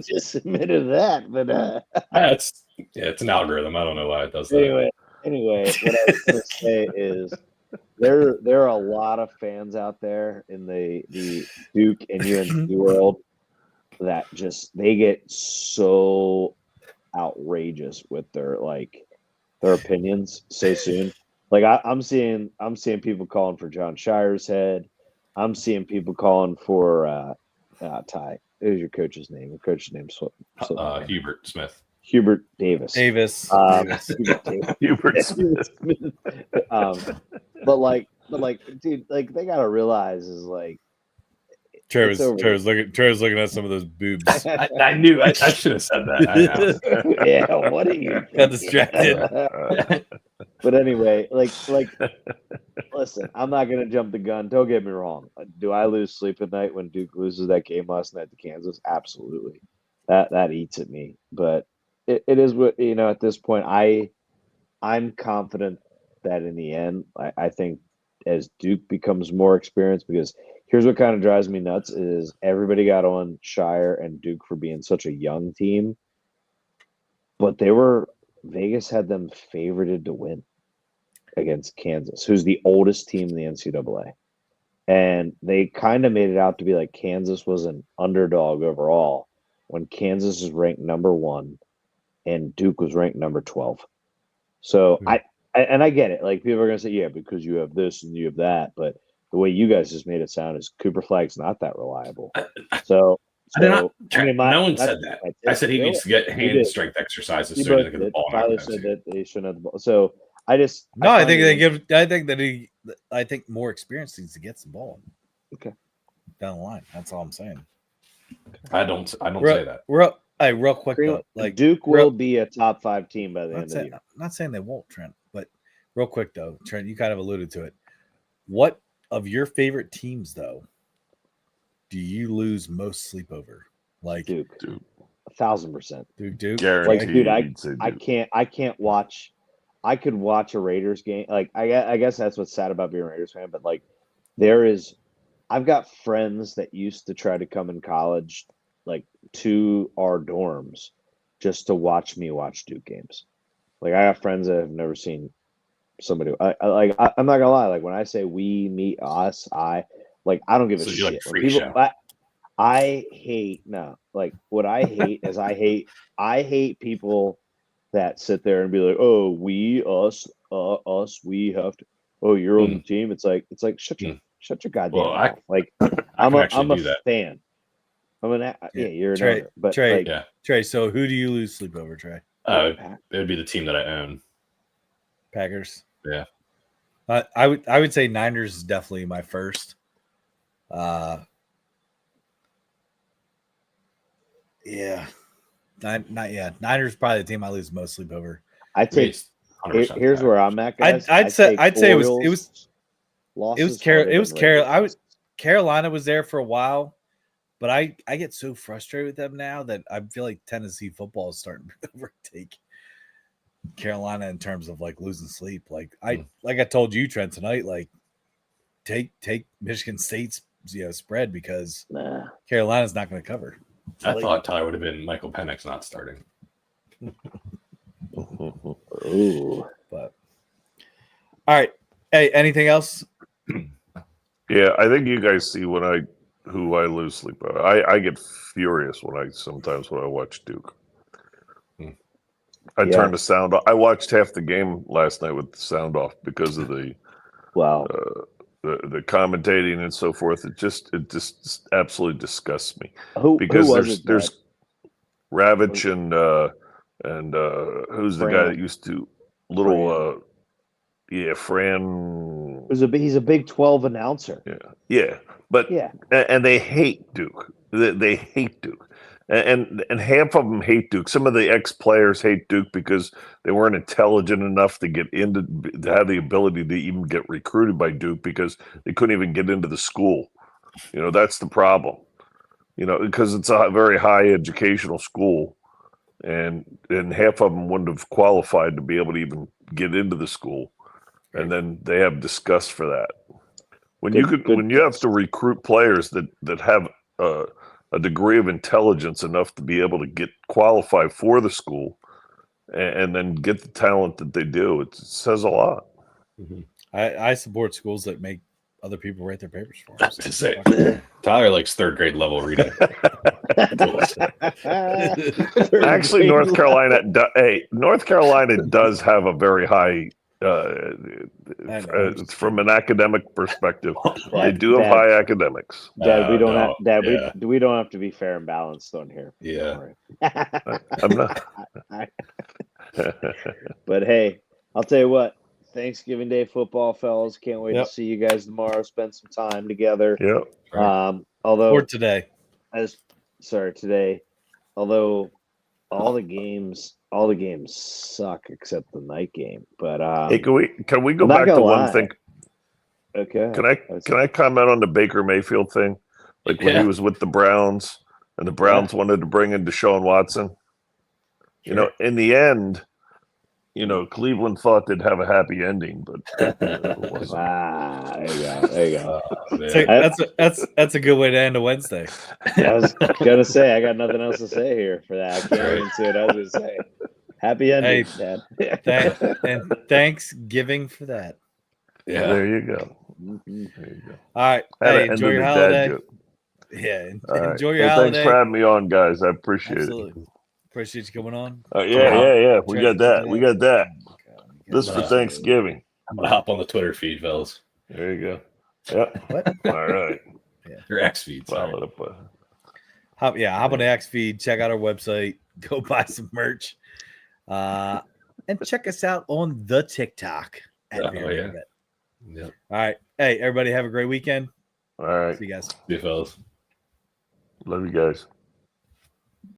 just admitted that, but it's an algorithm. I don't know why it does that. Anyway, what I was going to say is there are a lot of fans out there in the Duke and UNC world that just they get so outrageous with their opinions so soon. Like I'm seeing people calling for John Shire's head. I'm seeing people calling for Ty. Who's your coach's name? Your coach's name's Hubert Smith. Hubert Davis. Davis. Hubert Smith. But dude, they gotta realize is like Trevor's looking at some of those boobs. I knew I should have said that. Yeah, what are you got distracted? But anyway, listen, I'm not gonna jump the gun. Don't get me wrong. Do I lose sleep at night when Duke loses that game last night to Kansas? Absolutely. That eats at me. But it is what at this point I'm confident that in the end, I think as Duke becomes more experienced, because here's what kind of drives me nuts is everybody got on Shire and Duke for being such a young team, but Vegas had them favorited to win against Kansas, who's the oldest team in the NCAA. And they kind of made it out to be like Kansas was an underdog overall when Kansas is ranked number 1 and Duke was ranked number 12. So I get it. Like people are going to say, yeah, because you have this and you have that. But the way you guys just made it sound is Cooper Flag's not that reliable. No one said that. I said he needs to get hand strength exercises so he doesn't get the ball. Tyler said that they shouldn't have the ball. So I think more experience needs to get the ball. Okay. Down the line. That's all I'm saying. I don't say that. Real quick though, Duke will be a top 5 team by the end of the year. I'm not saying they won't, Trent, but real quick though, Trent, you kind of alluded to it. What of your favorite teams though do you lose most sleep over? Like Duke. 1,000%. Duke. Dude, I can't watch. I could watch a Raiders game. Like I guess that's what's sad about being a Raiders fan. But I've got friends that used to try to come in college, to our dorms, just to watch me watch Duke games. I got friends that have never seen somebody. I'm not gonna lie. Like when I say we, me, us, I don't give a shit. I hate what I hate is I hate people that sit there and be like, oh, we, us, we have to. Oh, you're on the team. It's like shut your goddamn mouth. I'm a fan. You're an owner, but Trey. So who do you lose sleep over, Trey? It would be the team that I own. Packers. Yeah. I would say Niners is definitely my first. Yeah. Niners probably the team I lose most sleep over. I take. Here's where I'm at, guys. I'd say it was Carolina was there for a while, but I get so frustrated with them now that I feel like Tennessee football is starting to overtake Carolina in terms of losing sleep. I told you, Trent, tonight, take Michigan State's spread because Carolina's not going to cover. I thought Tyler would have been Michael Penix not starting. Ooh. But all right. Hey, anything else? Yeah, I think you guys see who I lose sleep over. I get furious when I watch Duke. I turn the sound off. I watched half the game last night with the sound off because of the commentating and so forth. It just absolutely disgusts me. Because there's Ravitch and who's the guy that used to Fran. He's a Big 12 announcer. Yeah, but and they hate Duke. They hate Duke. And half of them hate Duke. Some of the ex-players hate Duke because they weren't intelligent enough to have the ability to even get recruited by Duke because they couldn't even get into the school. That's the problem. Because it's a very high educational school, and half of them wouldn't have qualified to be able to even get into the school, and then they have disgust for that. When you have to recruit players that have a degree of intelligence enough to be able to get qualified for the school and then get the talent that they do, it says a lot. Mm-hmm. I support schools that make other people write their papers for them. To say, Tyler likes third grade level reading. Actually, North Carolina does have a very high. From an academic perspective, they do have high academics. Dad, we don't no, have. Dad, yeah. we don't have to be fair and balanced on here. Yeah. I'm not. But hey, I'll tell you what. Thanksgiving Day football, fellas. Can't wait to see you guys tomorrow. Spend some time together. Yep. Although or today. Today. Although all the games suck except the night game. But hey, can we go I'm not back to gonna one lie. thing? Okay. Can I comment on the Baker Mayfield thing? Like when he was with the Browns and the Browns wanted to bring in Deshaun Watson. You know, in the end, Cleveland thought they'd have a happy ending, but it wasn't. There you go. That's a good way to end a Wednesday. I was gonna say I got nothing else to say here for that. I can't even say what I was gonna say. Happy ending, Dad. And Thanksgiving for that. Yeah. There you go. Mm-hmm. There you go. All right. Hey, enjoy your holiday. Yeah. Enjoy your holiday. Thanks for having me on, guys. I appreciate Absolutely. Appreciate you coming on. Yeah. We got that. This for God. Thanksgiving. I'm gonna hop on the Twitter feed, fellas. There you go. Yep. What? All right. Yeah. Your X feed. Follow it up. Hop on the X feed. Check out our website. Go buy some merch. And check us out on the TikTok. Yeah. All right. Hey, everybody, have a great weekend. All right. See you guys. See you, fellas. Love you guys.